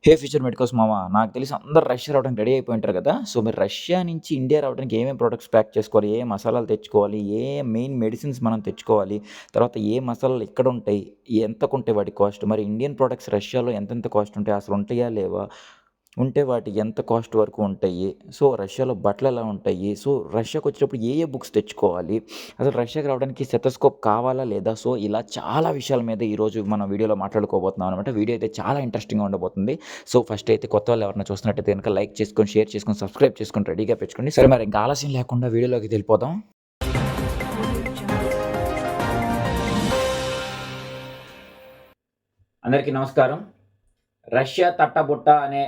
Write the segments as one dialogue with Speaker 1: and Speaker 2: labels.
Speaker 1: హే future medicos మామ, నాకు తెలిసి అందరు రష్యా రావడానికి రెడీ అయిపోయి ఉంటారు కదా. సో మీరు రష్యా నుంచి ఇండియా రావడానికి ఏమేమి ప్రొడక్ట్స్ ప్యాక్ చేసుకోవాలి, ఏ మసాలాలు తెచ్చుకోవాలి, ఏ మెయిన్ మెడిసిన్స్ మనం తెచ్చుకోవాలి, తర్వాత ఏ మసాలాలు ఎక్కడ ఉంటాయి, ఎంతకు ఉంటాయి వాటి కాస్ట్, మరి ఇండియన్ ప్రొడక్ట్స్ రష్యాలో ఎంతెంత కాస్ట్ ఉంటాయి, అసలు ఉంటాయా లేవా, ఉంటే వాటి ఎంత కాస్ట్ వరకు ఉంటాయి, సో రష్యాలో బట్టలు ఎలా ఉంటాయి, సో రష్యాకి వచ్చేటప్పుడు ఏ ఏ బుక్స్ తెచ్చుకోవాలి, అసలు రష్యాకి రావడానికి సెటస్కోప్ కావాలా లేదా, సో ఇలా చాలా విషయాల మీద ఈరోజు మనం వీడియోలో మాట్లాడుకోబోతున్నాం అనమాట. వీడియో అయితే చాలా ఇంట్రెస్టింగ్గా ఉండబోతుంది. సో ఫస్ట్ అయితే కొత్త వాళ్ళు ఎవరైనా చూస్తున్నట్టయితే కనుక లైక్ చేసుకొని, షేర్ చేసుకొని, సబ్స్క్రైబ్ చేసుకొని రెడీగా పెట్టుకోండి. సరే మరి ఇంకా ఆలస్యం లేకుండా వీడియోలోకి వెళ్ళిపోదాం. అందరికీ నమస్కారం. రష్యా తట్టబుట్ట అనే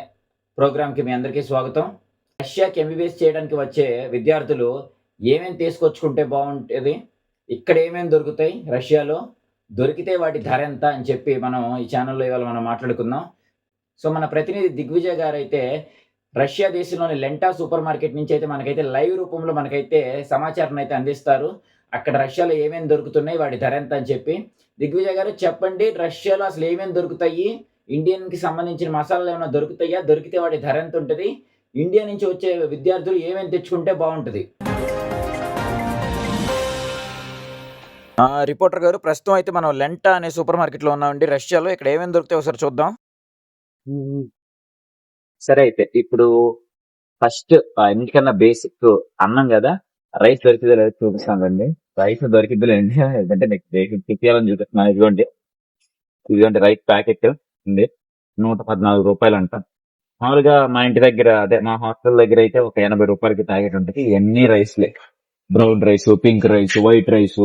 Speaker 1: ప్రోగ్రామ్కి మీ అందరికీ స్వాగతం. రష్యాకి ఎంబీబీఎస్ చేయడానికి వచ్చే విద్యార్థులు ఏమేమి తీసుకొచ్చుకుంటే బాగుంటుంది, ఇక్కడ ఏమేమి దొరుకుతాయి, రష్యాలో దొరికితే వాటి ధర ఎంత అని చెప్పి మనం ఈ ఛానల్లో ఇవాళ మనం మాట్లాడుకుందాం. సో మన ప్రతినిధి దిగ్విజయ్ గారు అయితే రష్యా దేశంలోని లెంటా సూపర్ మార్కెట్ నుంచి అయితే మనకైతే లైవ్ రూపంలో మనకైతే సమాచారం అయితే అందిస్తారు. అక్కడ రష్యాలో ఏమేమి దొరుకుతున్నాయి, వాటి ధర ఎంత అని చెప్పి. దిగ్విజయ్ గారు చెప్పండి, రష్యాలో అసలు ఏమేమి దొరుకుతాయి, ఇండియన్కి సంబంధించిన మసాలాలు ఏమైనా దొరుకుతాయా, దొరికితే వాటి ధర ఎంత ఉంటుంది, ఇండియా నుంచి వచ్చే విద్యార్థులు ఏమేమి తెచ్చుకుంటే బాగుంటుంది. రిపోర్టర్ గారు, ప్రస్తుతం అయితే మనం లెంటా అనే సూపర్ మార్కెట్లో ఉన్నామండి రష్యాలో. ఇక్కడ ఏమేమి దొరుకుతాయి ఒకసారి చూద్దాం.
Speaker 2: సరే అయితే ఇప్పుడు ఫస్ట్ ఎందుకన్నా బేసిక్ అన్నం కదా, రైస్ దొరికితే లేదు చూపిస్తానండి. రైస్ దొరికిద్దులేండి, ఎందుకంటే మీకు బేసిక్ తిప్పాలని చూపిస్తున్నాను. ఇదిగోండి రైస్ ప్యాకెట్ ఉంది, 114 రూపాయలు అంట. మామూలుగా మా ఇంటి దగ్గర, అదే మా హాస్టల్ దగ్గర అయితే ఒక 80 రూపాయలకి ప్యాకెట్ ఉంటుంది. ఎన్ని రైస్లే, brown rice, pink rice, white rice,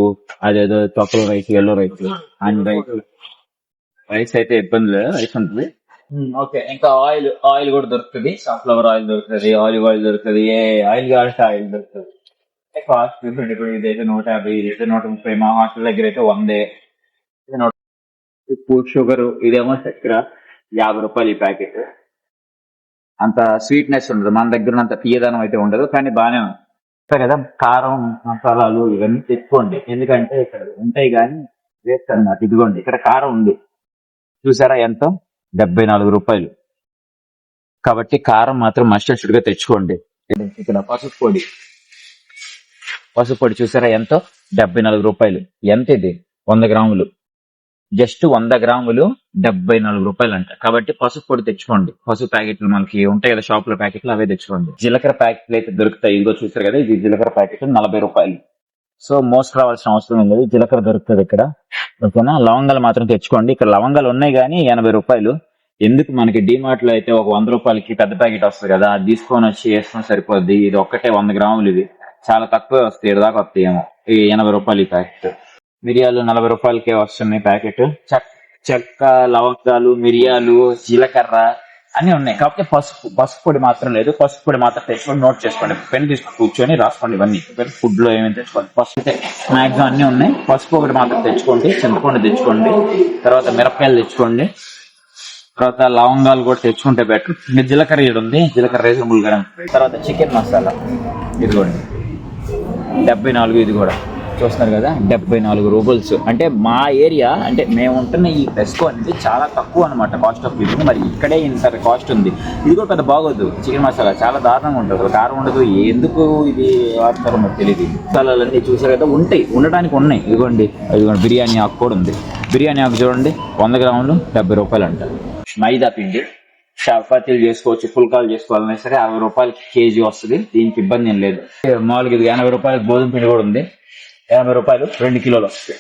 Speaker 2: అదేదో చొక్కల rice, yellow rice, and rice అయితే ఇబ్బంది లేదు, రైస్ ఉంటుంది. ఓకే, ఇంకా ఆయిల్ కూడా దొరుకుతుంది. సన్ఫ్లవర్ ఆయిల్ దొరుకుతుంది, ఆలివ్ ఆయిల్ దొరుకుతుంది, ఏ ఆయిల్ కావాలంటే ఆయిల్ దొరుకుతుంది. Cost different. ఇప్పుడు ఇదైతే 150, ఇదైతే 130, మా హాస్టల్ దగ్గర అయితే 100. ఉప్పు, షుగర్, ఇదేమో చక్కెర 50 రూపాయలు ఈ ప్యాకెట్. అంత స్వీట్నెస్ ఉండదు, మన దగ్గర అంత తీయదనం అయితే ఉండదు, కానీ బాగానే ఉంటుంది కదా. కారం, మసాలాలు ఇవన్నీ తెచ్చుకోండి, ఎందుకంటే ఇక్కడ ఉంటాయి కానీ వేస్ట్ అన్నమాట. ఇదిగోండి ఇక్కడ కారం ఉంది, చూసారా ఎంత, 74 రూపాయలు. కాబట్టి కారం మాత్రం మస్ట్ గా తెచ్చుకోండి. ఇక్కడ పసుపు పొడి చూసారా ఎంతో, 74 రూపాయలు. ఎంత ఇది, 100 గ్రాములు, జస్ట్ 100 గ్రాములు 74 రూపాయలు అంట. కాబట్టి పసుపు పొడి తెచ్చుకోండి. పసుపు ప్యాకెట్లు మనకి ఉంటాయి కదా షాప్ లో ప్యాకెట్లు, అవే తెచ్చుకోండి. జీలకర్ర ప్యాకెట్లు అయితే దొరుకుతాయి, ఇదిగో చూసారు కదా, ఇది జీలకర్ర ప్యాకెట్ 40 రూపాయలు. సో మోస్ట్ రావాల్సిన అవసరం లేదు, జీలకర్ర దొరుకుతుంది ఇక్కడ. ఓకేనా. లవంగాలు మాత్రం తెచ్చుకోండి, ఇక్కడ లవంగాలు ఉన్నాయి కానీ 80 రూపాయలు. ఎందుకు, మనకి డిమార్ట్ లో అయితే ఒక 100 రూపాయలకి పెద్ద ప్యాకెట్ వస్తుంది కదా, అది తీసుకొని వచ్చి వేసుకొని సరిపోద్ది. ఇది ఒక్కటే 100 గ్రాములు, ఇది చాలా తక్కువ వస్తాయి, 7 దాకా వస్తాయి ఏమో. ఈ 80 రూపాయలు ఈ ప్యాకెట్. మిరియాలు 40 రూపాయలకే వస్తున్నాయి ప్యాకెట్. చెక్క, లవంగాలు, మిరియాలు, జీలకర్ర అన్ని ఉన్నాయి. కాకపోతే పసుపు పొడి మాత్రం లేదు. పసుపు పొడి మాత్రం తెచ్చుకొని నోట్ చేసుకోండి, పెన్ తీసుకొని కూర్చొని రాసుకోండి ఇవన్నీ. ఫుడ్ లో ఏమేమి తెచ్చుకోండి, పసుపు మాక్సిమం అన్ని ఉన్నాయి. పసుపు ఒకటి మాత్రం తెచ్చుకోండి, చింతపండు తెచ్చుకోండి, తర్వాత మిరపకాయలు తెచ్చుకోండి, తర్వాత లవంగాలు కూడా తెచ్చుకుంటే బెటర్. ఇంకా జీలకర్ర ఏడు ఉంది, జీలకర్ర రీజనబుల్ గా. తర్వాత చికెన్ మసాలా ఇదిగోండి 74, ఇది కూడా చూస్తున్నారు కదా 74 రూబల్స్. అంటే మా ఏరియా, అంటే మేము ఉంటున్న ఈ పెస్కో అనేది చాలా తక్కువ అనమాట కాస్ట్ ఆఫ్ లివింగ్. మరి ఇక్కడే ఇంత కాస్ట్ ఉంది. ఇది కూడా పెద్ద బాగోదు, చికెన్ మసాలా చాలా దారుణంగా ఉంటుంది, కారం ఉండదు. ఎందుకు ఇది వాడతారో మరి తెలియదు. మసాలాలన్నీ చూసారు కదా, ఉండటానికి ఉన్నాయి. ఇదిగోండి బిర్యానీ ఆకు కూడా ఉంది. బిర్యానీ ఆకు చూడండి 100 గ్రాములు 70 రూపాయలు అంట. మైదా పిండి చపాతీలు చేసుకోవచ్చు, పుల్కాలు చేసుకోవాలన్నా సరే 60 రూపాయలకి కేజీ వస్తుంది, దీనికి ఇబ్బంది ఏం లేదు. మామూలుగా ఇది 80 రూపాయలు గోధుమ పిండి కూడా ఉంది, 80 రూపాయలు 2 కిలోలు వస్తాయి.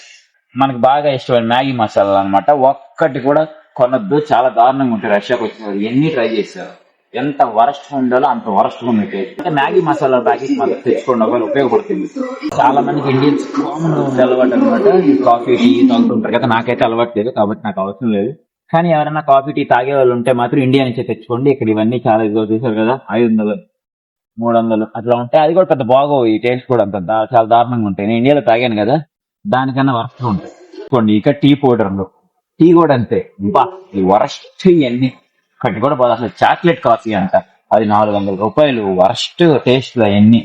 Speaker 2: మనకు బాగా ఇష్టమైన మ్యాగీ మసాలా అనమాట, ఒక్కటి కూడా కొనద్దు, చాలా దారుణంగా ఉంటాయి. రష్యాకి వచ్చిన ఎన్ని ట్రై చేశారు, ఎంత వరస్ట్ ఉండాలో అంత వరస్ట్ ఉంది. మ్యాగీ మసాలా ప్యాకెట్ మాత్రం తెచ్చుకోండి, ఒకవేళ ఉపయోగపడుతుంది. చాలా మందికి ఇండియన్స్ కామన్ అలవాటు అనమాట, కాఫీ టీ తాగుతుంటారు కదా. నాకైతే అలవాటు లేదు కాబట్టి నాకు అవసరం లేదు, కానీ ఎవరైనా కాఫీ టీ తాగే వాళ్ళు ఉంటే మాత్రం ఇండియా నుంచే తెచ్చుకోండి. ఇక్కడ ఇవన్నీ చాలా ఇదిగో చూసారు కదా, 500, 300 అట్లా ఉంటాయి. అది కూడా పెద్ద బాగోవు, ఈ టేస్ట్ కూడా అంత చాలా దారుణంగా ఉంటాయి. నేను ఇండియాలో తాగాను కదా, దానికన్నా వరస్ట్ ఉంటాయి. చూడండి ఇక టీ పౌడర్లు, టీ కూడా అంతే, ఈ వరస్ట్ ఇవన్నీ ఒకటి కూడా బాగా. అసలు చాక్లెట్ కాఫీ అంట, అది 400 రూపాయలు, వరస్ట్ టేస్ట్ అవన్నీ.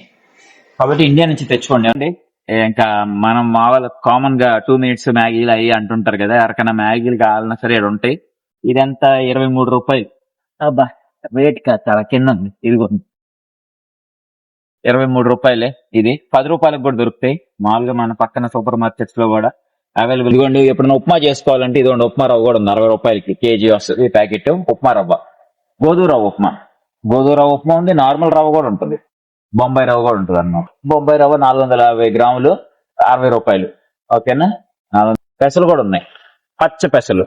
Speaker 2: కాబట్టి ఇండియా నుంచి తెచ్చుకోండి అండి. ఇంకా మనం మామూలు కామన్ గా 2 minutes మ్యాగీలు అయ్యి అంటుంటారు కదా, ఎవరికైనా మ్యాగీలు కావాలన్నా సరే ఇక్కడ ఉంటాయి. ఇదంతా 23 రూపాయలు, అబ్బా రేట్ కాదు చాలా కింద ఉంది. ఇదిగో 23 రూపాయలే. ఇది 10 రూపాయలకు కూడా దొరుకుతాయి మామూలుగా మన పక్కన సూపర్ మార్కెట్స్ లో కూడా అవైలబుల్. ఇదిగోండి ఎప్పుడైనా ఉప్మా చేసుకోవాలంటే ఇదిగోండి ఉప్మా రవ్వ కూడా ఉంది 60 రూపాయలకి కేజీ వస్తుంది ప్యాకెట్ ఉప్మా రవ్వ. గోధుమ రవ్వ ఉప్మా, గోధుమ రవ్వ ఉప్మా ఉంది, నార్మల్ రవ్వ కూడా ఉంటుంది, బొంబాయి రవ్వ కూడా ఉంటుంది అన్నమాట. బొంబాయి రవ్వ 450 గ్రాములు 60 రూపాయలు. ఓకేనా. 400 పెసలు కూడా ఉన్నాయి, పచ్చ పెసలు.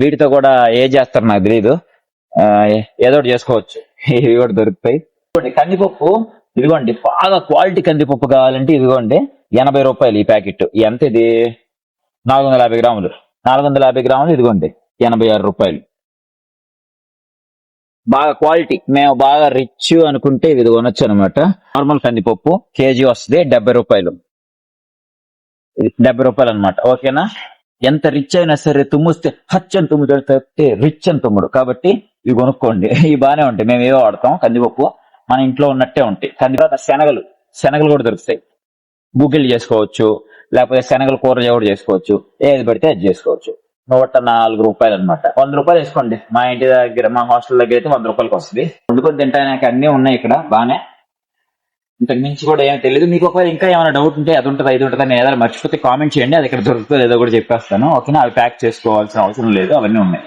Speaker 2: వీటితో కూడా ఏ చేస్తారు నాకు తెలియదు, ఏదో ఒకటి చేసుకోవచ్చు. ఇవి కూడా దొరుకుతాయి. ఇదిగోండి కందిపప్పు, ఇదిగోండి బాగా క్వాలిటీ కందిపప్పు కావాలంటే ఇదిగోండి 80 రూపాయలు ఈ ప్యాకెట్. ఎంత ఇది? 450 గ్రాములు. 450 గ్రాములు ఇదిగోండి 86 రూపాయలు. బాగా క్వాలిటీ, మేము బాగా రిచ్ అనుకుంటే ఇది కొనొచ్చు అనమాట. నార్మల్ కందిపప్పు కేజీ వస్తుంది 70 రూపాయలు. 70 రూపాయలు అనమాట. ఓకేనా. ఎంత రిచ్ అయినా సరే తుమ్ముస్తే హచ్ అని తుమ్ము తప్పితే రిచ్ అని తుమ్ముడు. కాబట్టి ఇవి కొనుక్కోండి, ఇవి బాగానే ఉంటాయి. మేము ఏవో వాడతాం, కందిపప్పు మన ఇంట్లో ఉన్నట్టే ఉంటాయి. తర్వాత శనగలు, శనగలు కూడా దొరుకుతాయి. గుగ్గిళ్ళు చేసుకోవచ్చు, లేకపోతే శనగలు కూర కూడా చేసుకోవచ్చు, ఏది పడితే అది చేసుకోవచ్చు. 104 రూపాయలు అనమాట. 100 రూపాయలు వేసుకోండి. మా ఇంటి దగ్గర, మా హాస్టల్ దగ్గర అయితే 100 రూపాయలకి వస్తుంది. వండుకొని తింటానికి అన్ని ఉన్నాయి ఇక్కడ బానే. ఇంతకు మించి కూడా ఏం తెలియదు. మీకు ఒకవేళ ఇంకా ఏమైనా డౌట్ ఉంటే అది ఉంటుంది ఇది ఉంటుంది, నేను ఏదైనా మర్చిపోతే కామెంట్ చేయండి, అది ఇక్కడ దొరుకుతుంది ఏదో కూడా చెప్పేస్తాను. ఓకేనా. అవి ప్యాక్ చేసుకోవాల్సిన అవసరం లేదు, అవన్నీ ఉన్నాయి.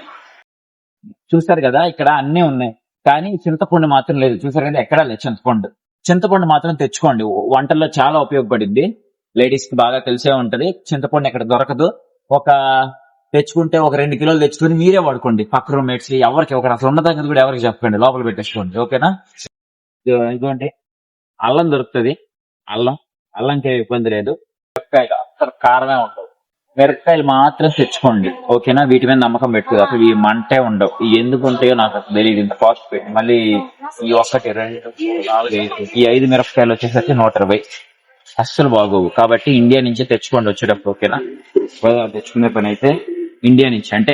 Speaker 2: చూస్తారు కదా ఇక్కడ అన్ని ఉన్నాయి, కానీ చింతపండు మాత్రం లేదు. చూసారు కదా ఎక్కడా లేదు చింతపండు. చింతపండు మాత్రం తెచ్చుకోండి, వంటల్లో చాలా ఉపయోగపడింది. లేడీస్ కి బాగా తెలిసే ఉంటది. చింతపండు ఎక్కడ దొరకదు. ఒక తెచ్చుకుంటే ఒక 2 కిలోలు తెచ్చుకొని మీరే వాడుకోండి. పక్క రూమ్మేట్స్ ఎవరికి ఒకటి అసలు ఉన్న దగ్గర కూడా ఎవరికి చెప్పండి, లోపల పెట్టేసుకోండి. ఓకేనా. ఇదిగోండి అల్లం దొరుకుతుంది. అల్లంకి ఇబ్బంది లేదు. మిరపకాయలు అసలు కారమే ఉండవు. మిరపకాయలు మాత్రం తెచ్చుకోండి. ఓకేనా. వీటి మీద నమ్మకం పెట్టుకుంది. అసలు ఈ మంటే ఉండవు. ఇవి ఎందుకు ఉంటాయో నాకు అసలు తెలియదు. ఇంత కాస్ట్ పెట్టి మళ్ళీ ఈ 1 2 3 4 5 ఈ 5 మిరపకాయలు వచ్చేసరికి 120. అస్సలు బాగోవు. కాబట్టి ఇండియా నుంచే తెచ్చుకోండి వచ్చేటప్పుడు. ఓకేనా. తెచ్చుకునే పని అయితే ఇండియా నుంచి, అంటే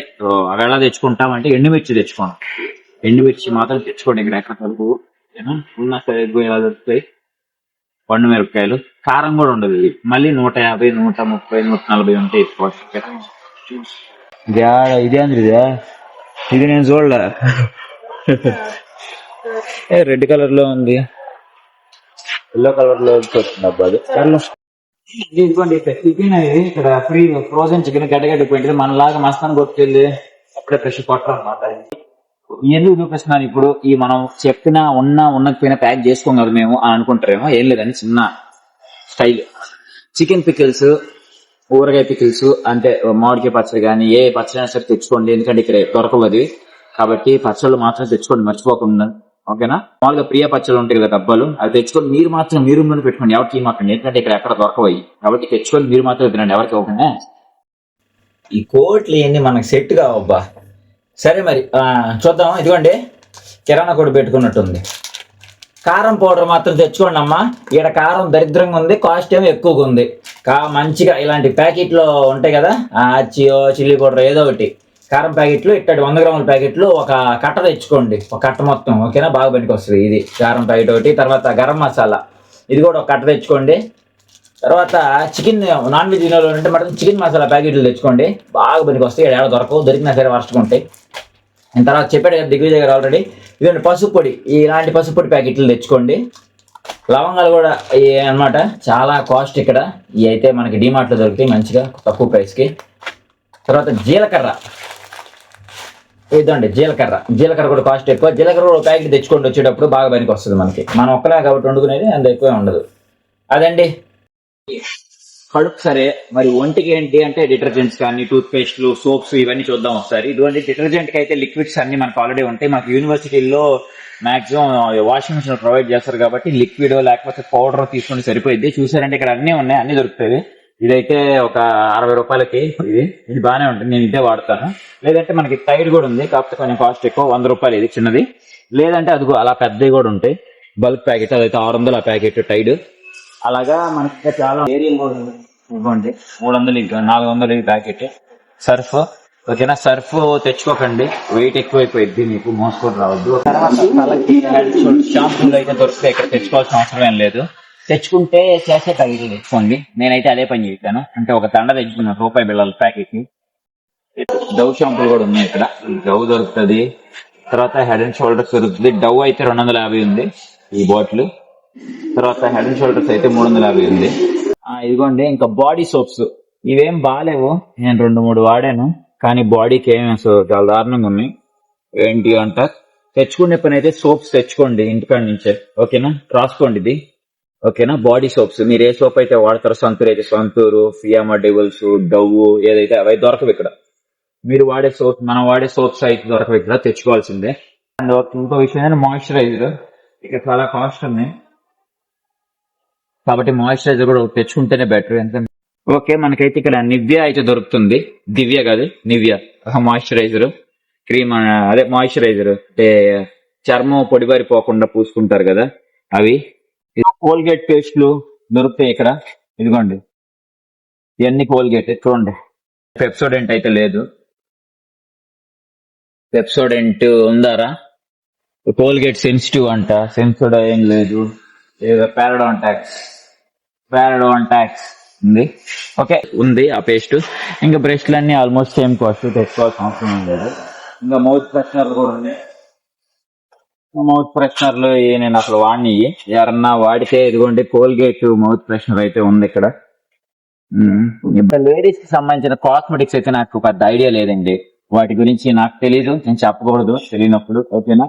Speaker 2: అవి ఎలా తెచ్చుకుంటామంటే ఎండుమిర్చి తెచ్చుకోండి. ఎండుమిర్చి మాత్రం తెచ్చుకోండి. ఇక్కడ ఎక్కడ కలుపు ఉన్నా సరే ఎలా దొరుకుతాయి. పండు మిరపకాయలు కారం కూడా ఉండదు. ఇది మళ్ళీ 150 130 140 ఉంటాయి. ఇదే ఇదే ఇది నేను చూడలే. రెడ్ కలర్ లో ఉంది, ఎల్లో కలర్ లో వస్తుంది. అబ్బా అది ఇదిగోండి చికెన్. ఇక్కడ ఫ్రీ ఫ్రోజన్ చికెన్ గడ్డగడ్డిపోయింది. మనలాగా మస్తాను కొట్టుకెళ్ళి అప్పుడే ఫ్రెష్ కొట్టరు అనమాట. ఎందుకు చూపిస్తున్నాను ఇప్పుడు, ఈ మనం చెప్పిన ఉన్నకపోయినా ప్యాక్ చేసుకోం కదా మేము అని అనుకుంటారేమో. ఏం లేదని చిన్న స్టైల్. చికెన్ పికిల్స్, ఊరగాయ పికిల్స్, అంటే మామిడికాయ పచ్చడి కానీ ఏ పచ్చడి అయినా సరే తెచ్చుకోండి. ఎందుకంటే ఇక్కడ దొరకవు అది. కాబట్టి పచ్చళ్ళు మాత్రం తెచ్చుకోండి మర్చిపోకుండా. ఓకేనా. మామూలుగా ప్రియ పచ్చళ్ళు ఉంటాయి కదా డబ్బాలు, అవి తెచ్చుకొని మీరు మాత్రం మీ రూమ్ లో పెట్టుకోండి. ఎవరికి ఇవ్వకండి, ఎందుకంటే ఇక్కడ ఎక్కడ దొరకవు. కాబట్టి తెచ్చుకొని మీరు మాత్రం తినండి, ఎవరికి ఇవ్వకుండా. ఈ కోట్లు ఇవన్నీ మనకు సెట్ కావబ్బా. సరే మరి చూద్దాం. ఇదిగోండి కిరాణా కూడా పెట్టుకున్నట్టుంది. కారం పౌడర్ మాత్రం తెచ్చుకోండి అమ్మా. ఇక్కడ కారం దరిద్రంగా ఉంది, కాస్ట్ ఏమో ఎక్కువగా ఉంది. మంచిగా ఇలాంటి ప్యాకెట్లో ఉంటాయి కదా, చియో చిల్లీ పౌడర్ ఏదో ఒకటి కారం ప్యాకెట్లు, ఇట్టటి 100 గ్రాముల ప్యాకెట్లు ఒక కట్ట తెచ్చుకోండి. ఒక కట్ట మొత్తం. ఓకేనా. బాగా పనికి వస్తుంది. ఇది కారం ప్యాకెట్ ఒకటి. తర్వాత గరం మసాలా ఇది కూడా ఒక కట్ట తెచ్చుకోండి. తర్వాత చికెన్ నాన్ వెజ్ తినాలో అంటే మాత్రం చికెన్ మసాలా ప్యాకెట్లు తెచ్చుకోండి, బాగా పనికి వస్తాయి. ఏడ దొరకవు, దొరికినా సరే వర్షం ఉంటాయి. తర్వాత చెప్పాడు కదా దిగ్విజయ్ గారు ఆల్రెడీ. ఇదండి పసుపు పొడి, ఇలాంటి పసుపు పొడి ప్యాకెట్లు తెచ్చుకోండి. లవంగాలు కూడా అన్నమాట చాలా కాస్ట్ ఇక్కడ. ఇవి అయితే మనకి డిమార్ట్లో దొరుకుతాయి మంచిగా తక్కువ ప్రైస్కి. తర్వాత జీలకర్ర, ఇదండి జీలకర్ర కూడా కాస్ట్ ఎక్కువ. జీలకర్ర కూడా ప్యాకెట్ తెచ్చుకోండి వచ్చేటప్పుడు, బాగా పనికి వస్తుంది మనకి. మనం ఒక్కలే కాబట్టి వండుకునేది అంత ఎక్కువే ఉండదు. అదండి. కడుపు సరే మరి ఒంటికి ఏంటి అంటే డిటర్జెంట్స్ కానీ టూత్ పేస్ట్లు, సోప్స్ ఇవన్నీ చూద్దాం ఒకసారి. ఇటువంటి డిటర్జెంట్ కి అయితే లిక్విడ్స్ అన్ని మనకు ఆల్రెడీ ఉంటాయి. మనకి యూనివర్సిటీల్లో మాక్సిమం వాషింగ్ మిషన్ ప్రొవైడ్ చేస్తారు కాబట్టి లిక్విడ్ లేకపోతే పౌడర్ తీసుకుంటే సరిపోయింది. చూసారంటే ఇక్కడ అన్ని ఉన్నాయి, అన్ని దొరుకుతాయి. ఇదైతే ఒక 60 రూపాయలకి ఇది బాగానే ఉంటుంది. నేను ఇదే వాడతాను. లేదంటే మనకి టైడ్ కూడా ఉంది, కాకపోతే కొంచెం కాస్ట్ ఎక్కువ, 100 రూపాయలు ఇది చిన్నది. లేదంటే అదిగో అలా పెద్దవి కూడా ఉంటాయి, బల్క్ ప్యాకెట్, అదైతే 600 ఆ ప్యాకెట్ టైడ్. అలాగా మనకి చాలా ఏరియల్ కూడా ఇవ్వండి. 300 400 ప్యాకెట్. సర్ఫ్, ఓకేనా. సర్ఫ్ తెచ్చుకోకండి, వెయిట్ ఎక్కువైపోయింది, మీకు మోసుకొని రావద్దు. షాంపూలు అయితే దొరికితే ఇక్కడ తెచ్చుకోవాల్సిన అవసరం ఏం లేదు. తెచ్చుకుంటే చేసే ప్యాకెట్లు తెచ్చుకోండి. నేనైతే అదే పని చేశాను. అంటే ఒక దండ తెచ్చుకున్నాను రూపాయి బిళ్ళల ప్యాకెట్ ని. డవ్ షాంపూలు కూడా ఉన్నాయి ఇక్కడ. డవ్ దొరుకుతుంది, తర్వాత హెడ్ అండ్ షోల్డర్స్ దొరుకుతుంది. డవ్ అయితే 250 ఉంది ఈ బాటిల్. తర్వాత హెడ్ అండ్ షోల్డర్స్ అయితే 350 ఉంది. ఇదిగోండి ఇంకా బాడీ సోప్స్. ఇవేం బాగాలేవు, నేను 2-3 వాడాను, కానీ బాడీకి ఏమి అసలు చాలా దారుణంగా ఉన్నాయి. ఏంటి అంట, తెచ్చుకునే పని అయితే సోప్స్ తెచ్చుకోండి ఇంటికాడ నుంచే, ఓకేనా? రాసుకోండి ఇది, ఓకేనా? బాడీ సోప్స్ మీరు ఏ సోప్ అయితే వాడతారో, సంతూర్ అయితే సంతూరు, ఫియామా డెవల్స్, డవ్ ఏదైతే అవి దొరకవు ఇక్కడ. మీరు వాడే సోప్, మనం వాడే సోప్స్ అయితే దొరకవు ఇక్కడ, తెచ్చుకోవాల్సిందే. అండ్ ఇంకో విషయం, మాయిశ్చరైజర్ ఇక్కడ చాలా కాస్ట్ ఉన్నాయి కాబట్టి మాయిశ్చరైజర్ కూడా తెచ్చుకుంటేనే బెటర్. ఎంత ఓకే, మనకైతే ఇక్కడ నివ్య అయితే దొరుకుతుంది. దివ్య కాదు, నివ్య మాయిశ్చరైజర్ క్రీమ్, అదే మాయిశ్చరైజర్ అంటే చర్మం పొడిబారిపోకుండా పూసుకుంటారు కదా అవి. కోల్గేట్ పేస్ట్లు దొరుకుతాయి ఇక్కడ, ఇదిగోండి ఇవన్నీ కోల్గేట్. చూడండి, పెప్సోడెంట్ అయితే లేదు. పెప్సోడెంట్ ఉందారా? కోల్గేట్ సెన్సిటివ్ అంట, సెన్సిటివ్ ఏం లేదు. ఏదో పారాడాంటాక్స్ ఉంది, ఓకే ఉంది ఆ పేస్ట్. ఇంకా బ్రష్లు అన్ని ఆల్మోస్ట్ సేమ్ కాస్ట్, తెచ్చుకోవాల్సిన అవసరం లేదు. ఇంకా మౌత్ ఫ్రెషనర్లు కూడా ఉన్నాయి. మౌత్ ఫ్రెషనర్లు నేను అసలు వాడిని, ఎవరన్నా వాడితే ఇదిగోండి కోల్గేట్ మౌత్ ఫ్రెషనర్ అయితే ఉంది ఇక్కడ. లేడీస్ కి సంబంధించిన కాస్మెటిక్స్ అయితే నాకు పెద్ద ఐడియా లేదండి, వాటి గురించి నాకు తెలీదు, నేను చెప్పకూడదు తెలియనప్పుడు, ఓకేనా?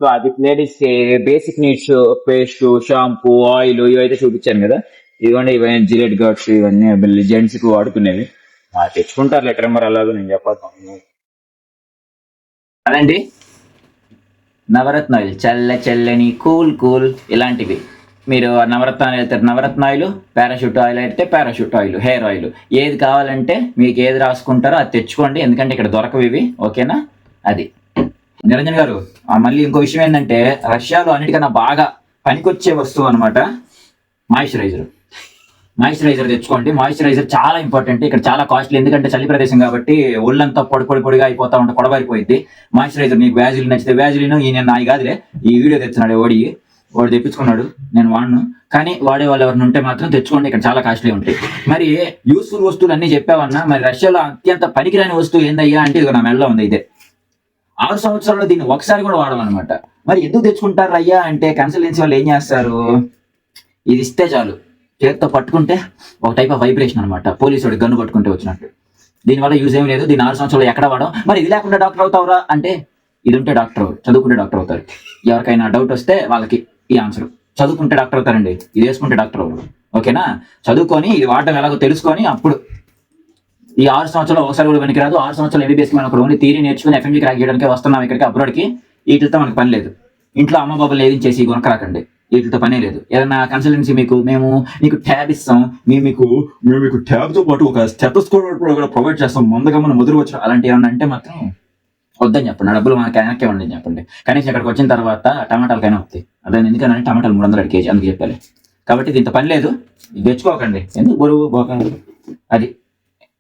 Speaker 2: సో అది ladies basic needs, paste, shampoo, oil ఇవైతే చూపించాను కదా. ఇదిగోండి ఇవన్నీ జిలెట్ గట్స్, ఇవన్నీ జెంట్స్ కి వాడుకునేవి. తెచ్చుకుంటారు లెటర్, మరి అలాగే నేను చెప్పాలి. అదండి నవరత్న ఆయిల్, చల్లని కూల్ ఇలాంటివి. మీరు నవరత్న ఆయిల్ అయితే నవరత్న ఆయిల్, పారాషూట్ ఆయిల్ అయితే పారాషూట్ ఆయిల్, హెయిర్ ఆయిల్, ఏది కావాలంటే మీకు ఏది రాసుకుంటారో అది తెచ్చుకోండి, ఎందుకంటే ఇక్కడ దొరకవు ఇవి, ఓకేనా? అది నిరంజన్ గారు, మళ్ళీ ఇంకో విషయం ఏంటంటే, రష్యాలో అన్నిటికన్నా బాగా పనికొచ్చే వస్తువు అనమాట మాయిశ్చరైజర్ తెచ్చుకోండి. మాయిశ్చరైజర్ చాలా ఇంపార్టెంట్, ఇక్కడ చాలా కాస్ట్లీ, ఎందుకంటే చలి ప్రదేశం కాబట్టి ఒళ్ళంతా పొడిగా అయిపోతా ఉంటే పొడబారిపోయింది. మాయిశ్చరైజర్ మీకు వ్యాజిలిన్ నచ్చితే వ్యాజిలిన్, ఈయన నాయి కాదులే, ఈ వీడియో తెచ్చున్నాడు వాడు తెప్పించుకున్నాడు, నేను వాడను, కానీ వాడే వాళ్ళు ఎవరిని ఉంటే మాత్రం తెచ్చుకోండి, ఇక్కడ చాలా కాస్ట్లీ ఉంటాయి. మరి యూస్ఫుల్ వస్తువులు అన్ని చెప్పావన్నా, మరి రష్యాలో అత్యంత పనికిరాని వస్తువు ఏందయ్యా అంటే ఇది నా మెడలో ఉంది. ఇదే 6 సంవత్సరాల్లో దీన్ని ఒకసారి కూడా వాడమన్నమాట. మరి ఎందుకు తెచ్చుకుంటారు అయ్యా అంటే, కన్సల్టెన్సీ వాళ్ళు ఏం చేస్తారు, ఇది ఇస్తే చాలు, చేతితో పట్టుకుంటే ఒక టైప్ ఆఫ్ వైబ్రేషన్ అనమాట, పోలీసు గన్ను పట్టుకుంటే వచ్చినట్టు. దీనివల్ల యూజ్ ఏం లేదు, దీన్ని 6 సంవత్సరాలు ఎక్కడ వాడడం. మరి ఇది లేకుండా డాక్టర్ అవుతావురా అంటే, ఇది ఉంటే డాక్టర్ అవుతారు, చదువుకుంటే డాక్టర్ అవుతారు. ఎవరికైనా డౌట్ వస్తే వాళ్ళకి ఈ ఆన్సర్, చదువుకుంటే డాక్టర్ అవుతారండి, ఇది వేసుకుంటే డాక్టర్ అవుతారు, ఓకేనా? చదువుకొని ఇది వాడడం ఎలాగో తెలుసుకొని అప్పుడు ఈ 6 సంవత్సరాలు ఒకసారి కూడా పనికిరాదు. 6 సంవత్సరాలు ఎంబీబీఎస్ మనం ఒక ఓన్లీ థియరీ నేర్చుకుని ఎఫ్ఎంజీ క్రాక్ చేయడానికి వస్తున్నాం ఇక్కడికి, అబ్రాడ్కి. వీటితో మనకు పని లేదు. ఇంట్లో అమ్మ బాబులు ఏది చేసి కొనకరాకండి, వీటితో పనే లేదు. ఏదైనా కన్సల్టెన్సీ మేము నీకు ట్యాబ్ ఇస్తాం, మేము మీకు ట్యాబ్ తో పాటు ఒక స్టెథోస్కోప్ కూడా ప్రొవైడ్ చేస్తాం, ముందుగా మనం ముదురు వచ్చాం, అలాంటి ఏమన్నా అంటే మాత్రం వద్దని చెప్పండి, డబ్బులు మనకి వెనక్కి ఇవ్వండి అని చెప్పండి. కనీసం ఇక్కడికి వచ్చిన తర్వాత టమాటాలకైనా వస్తాయి, అదే ఎందుకని టమాటాలు 300 కేజీ అందుకు చెప్పాలి. కాబట్టి దీంతో పని లేదు, తెచ్చుకోకండి, ఎందుకు బరువు బోక. అది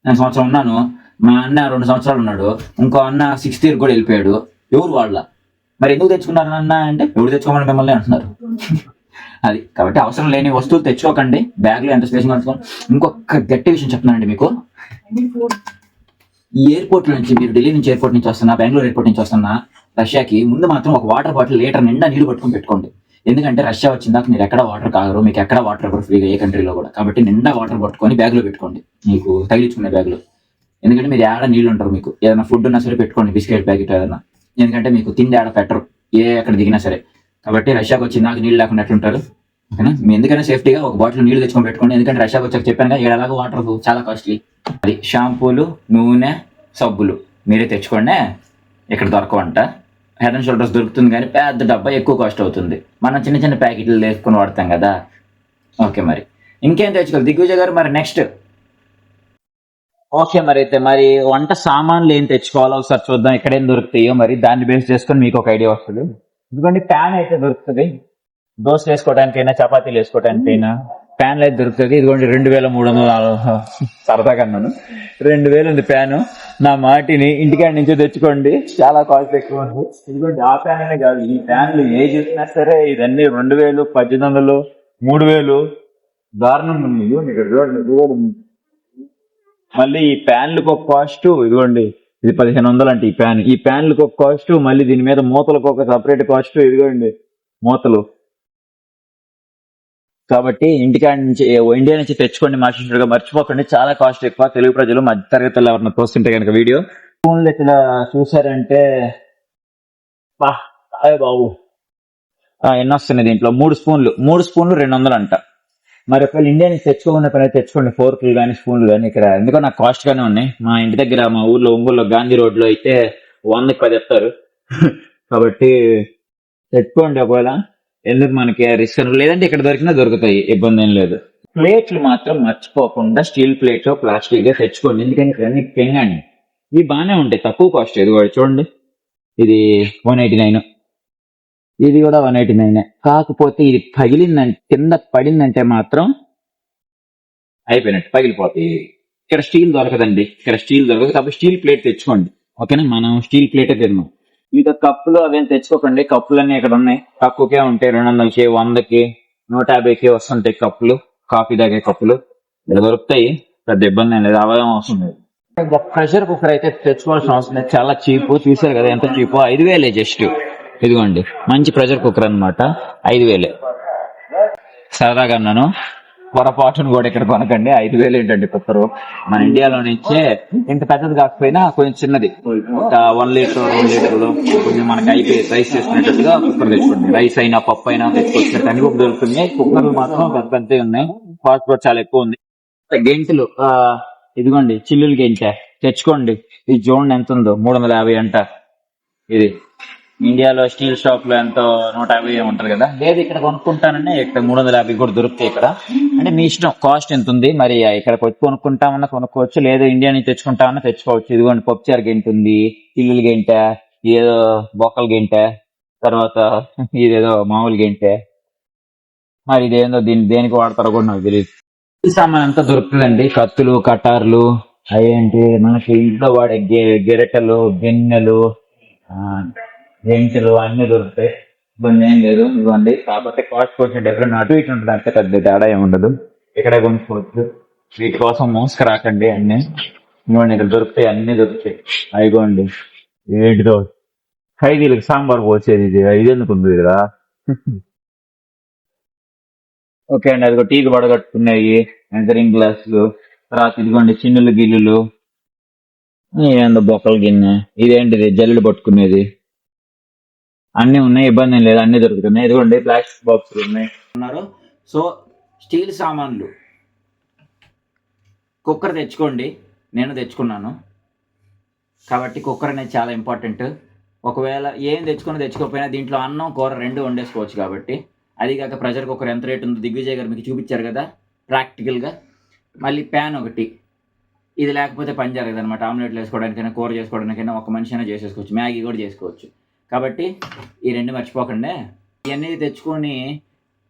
Speaker 2: నేను సంవత్సరం ఉన్నాను, మా అన్న 2 సంవత్సరాలు ఉన్నాడు, ఇంకో అన్న 6th year కూడా వెళ్ళిపోయాడు, ఎవరు వాళ్ళ. మరి ఎందుకు తెచ్చుకున్నారు అన్న అంటే, ఎవరు తెచ్చుకోమని మిమ్మల్ని అంటున్నారు. అది కాబట్టి అవసరం లేని వస్తువులు తెచ్చుకోకండి, బ్యాగ్లో ఎంత స్పేస్ ఉంచుకోండి. ఇంకొక గట్టి విషయం చెప్తున్నానండి మీకు, ఈ ఎయిర్పోర్ట్ నుంచి మీరు ఢిల్లీ నుంచి ఎయిర్పోర్ట్ నుంచి వస్తున్నా, బెంగళూరు ఎయిర్పోర్ట్ నుంచి వస్తున్నా రష్యాకి, ముందు మాత్రం ఒక వాటర్ బాటిల్ లీటర్ నిండా నీళ్లు పట్టుకొని పెట్టుకోండి. ఎందుకంటే రష్యా వచ్చిందాక మీరు ఎక్కడ వాటర్ కాగరు, మీకు ఎక్కడ వాటర్ ఎవరు ఫ్రీగా ఏ కంట్రీలో కూడా. కాబట్టి నిండా వాటర్ పట్టుకొని బ్యాగ్లో పెట్టుకోండి, మీకు తగిలించుకునే బ్యాగ్లో. ఎందుకంటే మీరు ఏడ నీళ్ళు ఉంటారు, మీకు ఏదైనా ఫుడ్ ఉన్నా సరే పెట్టుకోండి, బిస్కెట్ ప్యాకెట్ ఏదైనా, ఎందుకంటే మీకు తిండి ఆడ పెట్టరు ఎక్కడ దిగినా సరే. కాబట్టి రష్యాకి వచ్చిందాక నీళ్ళు లేకుండా ఎట్లుంటారు, ఓకేనా? మీ ఎందుకైనా సేఫ్టీగా ఒక బాటిల్ నీళ్ళు తెచ్చుకొని పెట్టుకోండి, ఎందుకంటే రష్యాకి వచ్చాక చెప్పాను కదా, ఏడలాగా వాటర్ చాలా కాస్ట్లీ. అది షాంపూలు, నూనె, సబ్బులు మీరే తెచ్చుకోండి, ఇక్కడ దొరకవంట. హెడ్ అండ్ షోల్డర్స్ దొరుకుతుంది, కానీ పెద్ద డబ్బా ఎక్కువ కాస్ట్ అవుతుంది, మనం చిన్న చిన్న ప్యాకెట్లు వేసుకొని వాడతాం కదా. ఓకే, మరి ఇంకేం తెచ్చుకోవాలి దిగ్విజయ్ గారు? మరి నెక్స్ట్ ఓకే, మరి అయితే మరి వంట సామాన్లు ఏం తెచ్చుకోవాలో ఒకసారి చూద్దాం, ఎక్కడేం దొరుకుతాయో, మరి దాన్ని బేస్ చేసుకొని మీకు ఒక ఐడియా వస్తుంది. ఎందుకంటే ప్యాన్ అయితే దొరుకుతుంది, దోశలు వేసుకోవడానికైనా చపాతీలు వేసుకోవడానికైనా ప్యాన్లు అయితే దొరుకుతుంది. ఇదిగోండి 2300, సరదాగా అన్నాను, 2000 ఉంది ప్యాను. నా మాటిని ఇంటికాడ నుంచి తెచ్చుకోండి, చాలా కాస్ట్ ఎక్కువ ఉంది. ఇదిగోండి ఆ ప్యాన్ అనే కాదు, ఈ ప్యాన్లు ఏ చూసినా సరే ఇదన్నీ 2000, 1800, 3000 దారుణం ఉంది. ఇక్కడ చూడండి, మళ్ళీ ఈ ప్యాన్లకు ఒక కాస్ట్ ఇదిగోండి ఇది 1500 అంటే ఈ ప్యాన్లకు ఒక కాస్ట్, మళ్ళీ దీని మీద మూతలకు ఒక సపరేట్ కాస్ట్. ఇదిగోండి మూతలు. కాబట్టి ఇండియా నుంచి తెచ్చుకోండి మర్చిపోకుండా, మర్చిపోకండి. చాలా కాస్ట్ ఎక్కువ. తెలుగు ప్రజలు మధ్య తరగతిలో ఎవరన్నా చూస్తుంటే కనుక వీడియో స్పూన్లు ఇట్లా చూసారంటే బాబు ఎన్ని వస్తున్నాయి దీంట్లో? 3 స్పూన్లు 200 అంట. మరి ఒకవేళ ఇండియా నుంచి తెచ్చుకోకుండా పని తెచ్చుకోండి, ఫోర్క్లు కానీ స్పూన్లు కానీ. ఇక్కడ ఎందుకో నాకు కాస్ట్ గానే ఉన్నాయి. మా ఇంటి దగ్గర మా ఊర్లో ఒంగోలులో గాంధీ రోడ్ లో అయితే 100కి 10 ఇస్తారు. కాబట్టి తెచ్చుకోండి. ఒకవేళ ఎందుకు మనకి రిస్క్ లేదంటే ఇక్కడ దొరికినా దొరుకుతాయి, ఇబ్బంది ఏం లేదు. ప్లేట్లు మాత్రం మర్చిపోకుండా స్టీల్ ప్లేట్ ప్లాస్టిక్ గా తెచ్చుకోండి. ఎందుకంటే ఇక్కడ అన్ని పెంగాని ఇవి బాగానే ఉంటాయి, తక్కువ కాస్ట్. ఇది కూడా చూడండి, ఇది 189, ఇది కూడా 189. కాకపోతే ఇది పగిలిందంటే, కింద పడిందంటే మాత్రం అయిపోయినట్టు, పగిలిపోతాయి. ఇక్కడ స్టీల్ దొరకదండి, కాబట్టి స్టీల్ ప్లేట్ తెచ్చుకోండి. ఓకేనా? మనం స్టీల్ ప్లేటే తిన్నాం. ఇక కప్పులు అవేం తెచ్చుకోకండి. కప్పులన్నీ ఇక్కడ ఉన్నాయి, తక్కువకే ఉంటాయి. 200కి 100కి 150కి వస్తుంటాయి కప్పులు. కాఫీ తాగే కప్పులు ఇక్కడ దొరుకుతాయి, పెద్ద ఇబ్బంది ఏం లేదు, అవయం అవసరం లేదు. ప్రెషర్ కుక్కర్ అయితే తెచ్చుకోవాల్సిన అవసరం లేదు, చాలా చీప్. చూసారు కదా ఎంత చీప్, 5000 జస్ట్. ఇదిగోండి మంచి ప్రెషర్ కుక్కర్ అన్నమాట, 5000. సరదాగా అన్నాను, పొరపాటును కూడా ఇక్కడ కొనకండి. 5000 ఏంటండి కుక్కరు? మన ఇండియాలో నుంచే ఇంత పెద్దది కాకపోయినా కొంచెం చిన్నది, 1 లీటర్ 2 లీటర్లు కొంచెం మనకి అయిపోయి రైస్ చేసుకునేటట్టుగా కుక్కర్ తెచ్చుకోండి. రైస్ అయినా పప్పు అయినా తెచ్చుకోవచ్చు, కందిపప్పు దొరుకుతుంది. కుక్కర్లు మాత్రం పెద్ద పెద్దవి ఉన్నాయి, కాస్ట్ కూడా చాలా ఎక్కువ ఉంది. గెంటులు ఇదిగోండి, చిల్లులు గెంట తెచ్చుకోండి. ఇది చూడండి ఎంత ఉందో, 350 అంట. ఇది ఇండియాలో స్టీల్ షాప్ లో ఎంతో 150 ఉంటది కదా, లేదు ఇక్కడ కొనుక్కుంటానని ఇక్కడ 350 కూడా దొరుకుతాయి ఇక్కడ. అంటే మీ ఇష్టం, కాస్ట్ ఎంత ఉంది మరి. ఇక్కడికి వచ్చి కొనుక్కుంటామన్నా కొనుక్కోవచ్చు, లేదు ఇండియా నుంచి తెచ్చుకుంటామన్నా తెచ్చుకోవచ్చు. ఇదిగోండి పప్పుచారు గెంట ఉంది, చిల్లులు గెంట, ఏదో బొక్కల గెంట, తర్వాత ఇదేదో మామూలు గెంట. మరి ఇదేందో దేనికి వాడతారో కూడా నాకు తెలియదు. ఈ సామాన్ అంతా దొరుకుతుందండి, కత్తులు కటార్లు, అవేంటి మనకి ఇంట్లో వాడే గెరెటలు గిన్నెలు గెంటలు అన్ని దొరుకుతాయి, ఇబ్బంది ఏం లేదు. ఇవ్వండి, కాకపోతే కాస్ట్ కొంచెం డిఫరెంట్, అటు ఇటు ఉంటుంది అంతే, పెద్ద తేడా ఏమి ఉండదు. ఇక్కడే కొనుక్కోవచ్చు, వీటి కోసం మోసుకురాకండి. అన్ని ఇవ్వండి, ఇక్కడ దొరుకుతాయి, అన్ని దొరుకుతాయి. అయిపోండి, ఏంటిదో ఖైదీలకు సాంబార్ పోసేది ఇది, ఇదెందుకు ఉంది కదా. ఓకే అండి, అదిగో టీలు వడగట్టుకున్నాయి, ఎంకరింగ్ గ్లాసులు. తర్వాత ఇదిగోండి చిన్నులు గిల్లులు, ఏందో బొక్కల గిన్నె, ఇదేంటిది జల్లులు పట్టుకునేది, అన్ని ఉన్నాయి, ఇబ్బంది ఏం లేదు, అన్ని దొరుకుతున్నాయి. ఇదిగోండి ప్లాస్టిక్ బాక్సులు ఉన్నాయి. సో స్టీల్ సామాన్లు, కుక్కర్ తెచ్చుకోండి. నేను తెచ్చుకున్నాను కాబట్టి కుక్కర్ అనేది చాలా ఇంపార్టెంట్. ఒకవేళ ఏం తెచ్చుకోకపోయినా దీంట్లో అన్నం కూర 2 వండేసుకోవచ్చు. కాబట్టి అది కాక ప్రెషర్ కుక్కర్ ఎంత రేట్ ఉందో దిగ్విజయ్ గారు మీకు చూపించారు కదా ప్రాక్టికల్గా. మళ్ళీ ప్యాన్ ఒకటి, ఇది లేకపోతే పని జరగదు అనమాట. ఆమ్లెట్లు వేసుకోవడానికైనా కూర చేసుకోవడానికైనా ఒక మనిషి అయినా చేసేసుకోవచ్చు, మ్యాగీ కూడా చేసుకోవచ్చు. కాబట్టి ఈ 2 మర్చిపోకండి. ఇవన్నీ తెచ్చుకొని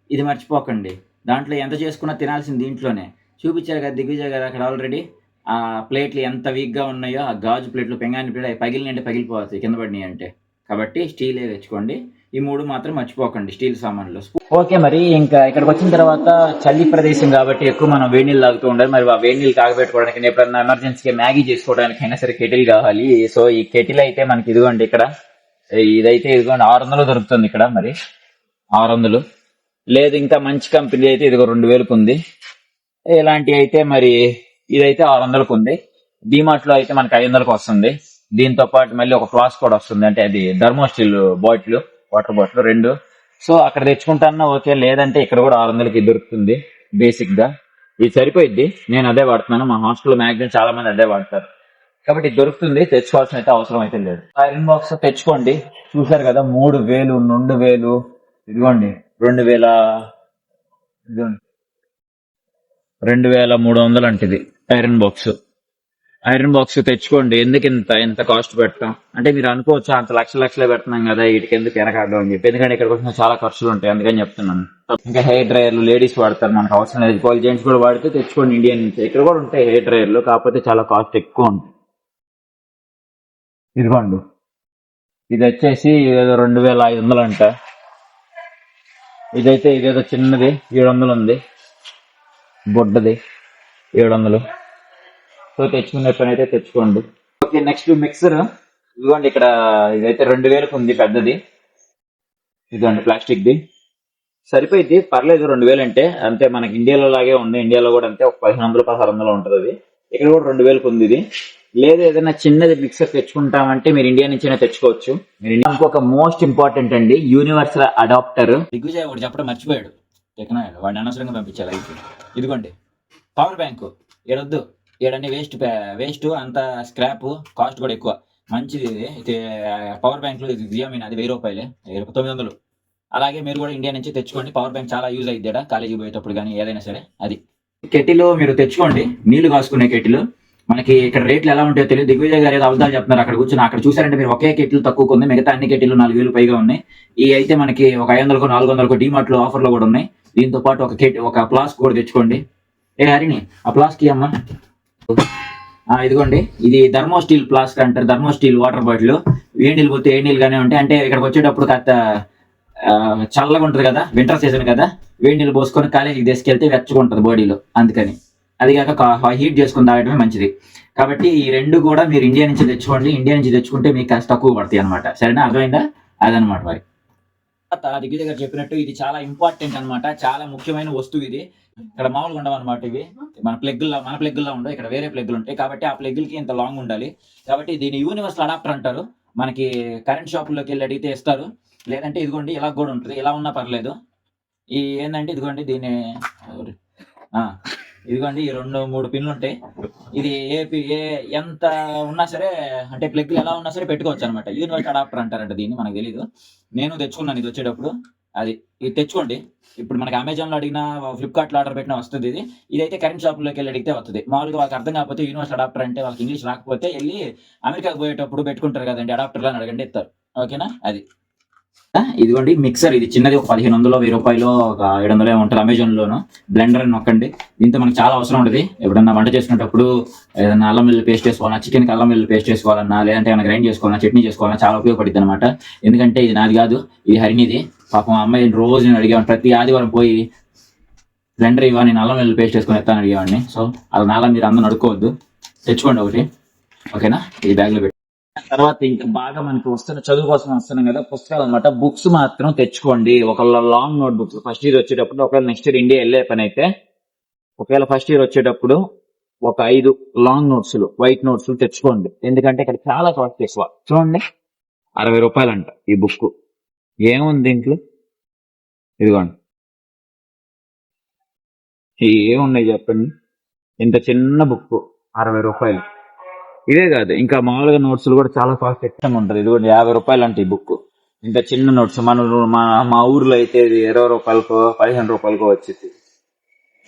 Speaker 2: ఇది మర్చిపోకండి. దాంట్లో ఎంత చేసుకున్నా తినాల్సింది దీంట్లోనే. చూపించారు కదా దిగ్విజయ్ గారు అక్కడ ఆల్రెడీ. ఆ ప్లేట్లు ఎంత వీక్గా ఉన్నాయో, ఆ గాజు ప్లేట్లు, పెంగాని ప్లేట్, అవి పగిలినంటే పగిలిపోతాయి కింద పడినాయి అంటే. కాబట్టి స్టీలే తెచ్చుకోండి. ఈ 3 మాత్రం మర్చిపోకండి స్టీల్ సామాన్లు. ఓకే, మరి ఇంకా ఇక్కడికి వచ్చిన తర్వాత చలి ప్రదేశం కాబట్టి ఎక్కువ మనం వేడి నీళ్ళు తాగుతూ ఉండాలి. మరి ఆ వేడి నీళ్ళు తాగబెట్టుకోవడానికి, ఎప్పుడన్నా ఎమర్జెన్సీగా మ్యాగీ చేసుకోవడానికైనా సరే కెటిల్ కావాలి. సో ఈ కెటిల్ అయితే మనకి ఇదిగోండి, ఇక్కడ ఇదైతే ఇదిగోండి 600 దొరుకుతుంది ఇక్కడ. మరి 600 లేదు, ఇంకా మంచి కంపెనీ అయితే ఇదిగో 2000కు ఉంది. ఇలాంటివి అయితే మరి ఇదైతే 600కు ఉంది. డిమార్ట్ లో అయితే మనకి 500కు వస్తుంది. దీంతో పాటు మళ్ళీ ఒక ఫ్లాస్క్ కూడా వస్తుంది, అంటే అది థర్మోస్టిల్ బాటిల్, వాటర్ బాటిల్ 2. సో అక్కడ తెచ్చుకుంటానా ఓకే, లేదంటే ఇక్కడ కూడా 600కి దొరుకుతుంది బేసిక్ గా. ఇది సరిపోయిద్ది, నేను అదే వాడుతున్నాను. మా హాస్టల్లో మ్యాక్సిమం చాలా మంది అదే వాడతారు. కాబట్టి ఇది దొరుకుతుంది, తెచ్చుకోవాల్సిన అయితే అవసరం అయితే లేదు. ఐరన్ బాక్స్ తెచ్చుకోండి. చూసారు కదా 3000 2000, ఇదిగోండి 2300 అంటది ఐరన్ బాక్స్. ఐరన్ బాక్స్ తెచ్చుకోండి. ఎందుకు ఇంత కాస్ట్ పెడతాం అంటే మీరు అనుకోవచ్చు, అంత లక్షలే పెడుతున్నాం కదా వీటికి ఎందుకు వెనకాడడం అని చెప్పి. ఎందుకంటే ఇక్కడికి వచ్చిన చాలా ఖర్చులు ఉంటాయి, అందుకని చెప్తున్నాను. ఇంకా హెయిర్ డ్రైయర్లు లేడీస్ వాడతారు, మనకు అవసరం లేదు. వాళ్ళు జెంట్స్ కూడా వాడితే తెచ్చుకోండి ఇండియా నుంచి. ఇక్కడ కూడా ఉంటాయి హెయిర్ డ్రైయర్లు, కాకపోతే చాలా కాస్ట్ ఎక్కువ ఉంటుంది. ఇదిగోండి, ఇది వచ్చేసి ఏదో 2500 అంట. ఇదైతే ఇదేదో చిన్నది 700 ఉంది, బొడ్డది 700. సో తెచ్చుకునే పని అయితే తెచ్చుకోండి. Okay, next mixer. ఇదిగోండి ఇక్కడ ఇదైతే 2000కు ఉంది పెద్దది. ఇదిగోండి ప్లాస్టిక్ ది, సరిపోయింది, పర్లేదు. 2000 అంటే అంతే, మనకి ఇండియాలో లాగే ఉంది. ఇండియాలో కూడా అంతే, ఒక 1500-1600 ఉంటుంది అది. ఇక్కడ కూడా 2000కు ఉంది ఇది. లేదు ఏదైనా చిన్నది మిక్సర్ తెచ్చుకుంటామంటే మీరు ఇండియా నుంచైనా తెచ్చుకోవచ్చు. మీరు ఇంకొక మోస్ట్ ఇంపార్టెంట్ అండి, యూనివర్సల్ అడాప్టర్. దిగ్విజయ్ ఒకటి చెప్పడం మర్చిపోయాడు, టెక్నాలజీ వాడిని అనవసరంగా పంపించాలి అయితే. ఇదిగోండి పవర్ బ్యాంక్. ఏడొద్దు, ఏడన్నీ వేస్ట్ అంత స్క్రాప్, కాస్ట్ కూడా ఎక్కువ. మంచిది ఇది. పవర్ బ్యాంక్లో ఇది జియోమీన్, అది 1000 రూపాయలే, 900. అలాగే మీరు కూడా ఇండియా నుంచి తెచ్చుకోండి, పవర్ బ్యాంక్ చాలా యూజ్ అయ్యిద్ది కాలేజీకి పోయేటప్పుడు కానీ ఏదైనా సరే. అది కెటిల్ మీరు తెచ్చుకోండి, నీళ్లు కాసుకునే కెటిల్. మనకి ఇక్కడ రేట్లు ఎలా ఉంటాయో తెలియదు. దిగ్విజయ్ గారు ఏదో అబద్ధాలు చెప్తున్నారు అక్కడ కూర్చొని. అక్కడ చూసారంటే మీరు ఒకే కెటిల్ తక్కువ ఉంది, మిగతా అన్ని కెటిల్ 4000 పైగా ఉన్నాయి. ఈ అయితే మనకి ఒక 500కు 400కు డిమార్ట్ లో ఆఫర్లో కూడా ఉన్నాయి. దీంతో పాటు ఒక ఫ్లాస్క్ కూడా తెచ్చుకోండి. హరిణి ఆ ఫ్లాస్క్ అమ్మా. ఇదిగోండి, ఇది థర్మోస్టీల్ ఫ్లాస్క్ అంటారు, థర్మోస్టీల్ వాటర్ బాటిల్. ఏ నీళ్ళు పోతే ఏ నీళ్ళుగానే ఉంటాయి. అంటే ఇక్కడికి వచ్చేటప్పుడు కాస్త చల్లగా ఉంటుంది కదా, వింటర్ సీజన్ కదా, వేడి నీళ్ళు పోసుకొని కాలేజీకి తీసుకెళ్తే వెచ్చగా ఉంటుంది బాడీలో, అందుకని. అది కాక హీట్ చేసుకుని తాగడమే మంచిది. కాబట్టి ఈ రెండు కూడా మీరు ఇండియా నుంచి తెచ్చుకోండి. ఇండియా నుంచి తెచ్చుకుంటే మీకు కాస్త తక్కువ పడతాయి అనమాట. సరేనా, అర్థమైందా? అదనమాట మరి. దిగ్విజయ్ గారు చెప్పినట్టు ఇది చాలా ఇంపార్టెంట్ అనమాట, చాలా ముఖ్యమైన వస్తువు ఇది. ఇక్కడ మామూలుగా ఉండవు అనమాట ఇవి. మన ప్లగ్గుల్లో ఉండవు, ఇక్కడ వేరే ప్లగ్గులు ఉంటాయి. కాబట్టి ఆ ప్లగ్గులకి ఇంత లాంగ్ ఉండాలి. కాబట్టి దీన్ని యూనివర్సల్ అడాప్టర్ అంటారు. మనకి కరెంట్ షాపుల్లోకి వెళ్ళి అడిగితే ఇస్తారు. లేదంటే ఇదిగోండి ఇలా కూడా ఉంటుంది, ఇలా ఉన్నా పర్లేదు. ఈ ఏంటంటే ఇదిగోండి దీన్ని ఇదిగోండి ఈ 2-3 పిన్లు ఉంటాయి. ఇది ఎంత ఉన్నా సరే, అంటే ప్లగ్లు ఎలా ఉన్నా సరే పెట్టుకోవచ్చు అనమాట. యూనివర్సల్ అడాప్టర్ అంటారంట దీన్ని, మనకు తెలీదు. నేను తెచ్చుకున్నాను ఇది వచ్చేటప్పుడు. ఇది తెచ్చుకోండి. ఇప్పుడు మనకి అమెజాన్ లో అడిగినా, ఫ్లిప్కార్ట్ లో ఆర్డర్ పెట్టినా వస్తుంది ఇది. ఇదైతే కరెంట్ షాపుల్లోకి వెళ్ళి అడిగితే వస్తుంది. మామూలుగా వాళ్ళకి అర్థం కాకపోతే యూనివర్సల్ అడాప్టర్ అంటే, వాళ్ళకి ఇంగ్లీష్ రాకపోతే వెళ్ళి అమెరికాకి పోయేటప్పుడు పెట్టుకుంటారు కదండి అడాప్టర్లు అని అడగండి, ఇస్తారు. ఓకేనా? అది ఇదిగోండి మిక్సర్. ఇది చిన్నది, ఒక 1500, 1000 రూపాయలు, ఒక 700 ఉంటుంది అమెజాన్ లోను. బ్లెండర్ అని నొక్కండి. దీంతో మనకు చాలా అవసరం ఉంటుంది. ఎప్పుడన్నా వంట చేసుకునేటప్పుడు ఏదైనా అల్లం వెల్లుల్లి పేస్ట్ చేసుకోవాలన్నా, చికెన్కి అల్లం వెల్లుల్లి పేస్ట్ చేసుకోవాలన్నా, లేదంటే ఏమైనా గ్రైండ్ చేసుకోవాలన్నా, చట్నీ చేసుకోవాలన్నా చాలా ఉపయోగపడుతుంది అనమాట. ఎందుకంటే ఇది నాది కాదు, ఇది హరినిది. పాపం అమ్మాయి రోజు నేను అడిగేవాడిని, ప్రతి ఆదివారం పోయి బ్లెండర్ ఇవ్వ, నేను అల్లం వెల్లుల్లి పేస్ట్ చేసుకొని ఎత్తాను అడిగేవాడిని. సో అలా నాలా మీరు అందరూ అడుక్కోవద్దు, తెచ్చుకోండి ఒకటి. ఓకేనా? ఇది బ్యాగ్లో పెట్టి. తర్వాత ఇంకా బాగా మనకి వస్తున్న చదువు కోసం వస్తున్నాం కదా, పుస్తకాలు అనమాట. బుక్స్ మాత్రం తెచ్చుకోండి. ఒకవేళ long note books first year వచ్చేటప్పుడు, ఒకవేళ నెక్స్ట్ ఇయర్ ఇండియా వెళ్ళే పని అయితే, ఒకవేళ ఫస్ట్ ఇయర్ వచ్చేటప్పుడు ఒక 5 లాంగ్ నోట్స్, వైట్ నోట్స్ తెచ్చుకోండి. ఎందుకంటే ఇక్కడ చాలా కాస్ట్ ఎక్కువ. చూడండి 60 రూపాయలు అంట ఈ బుక్. ఏముంది దీంట్లో? ఇదిగోండి, ఏమున్నాయి చెప్పండి? ఇంత చిన్న బుక్ 60 రూపాయలు. ఇదే కాదు, ఇంకా మామూలుగా నోట్స్ కూడా చాలా కాస్ట్ ఎక్కువ ఉంటుంది. ఇది కూడా 50 రూపాయలు అంటే ఈ బుక్. ఇంత చిన్న నోట్స్ మా ఊర్లో అయితే ఇది 20 రూపాయలకో 15 రూపాయలకో వచ్చింది.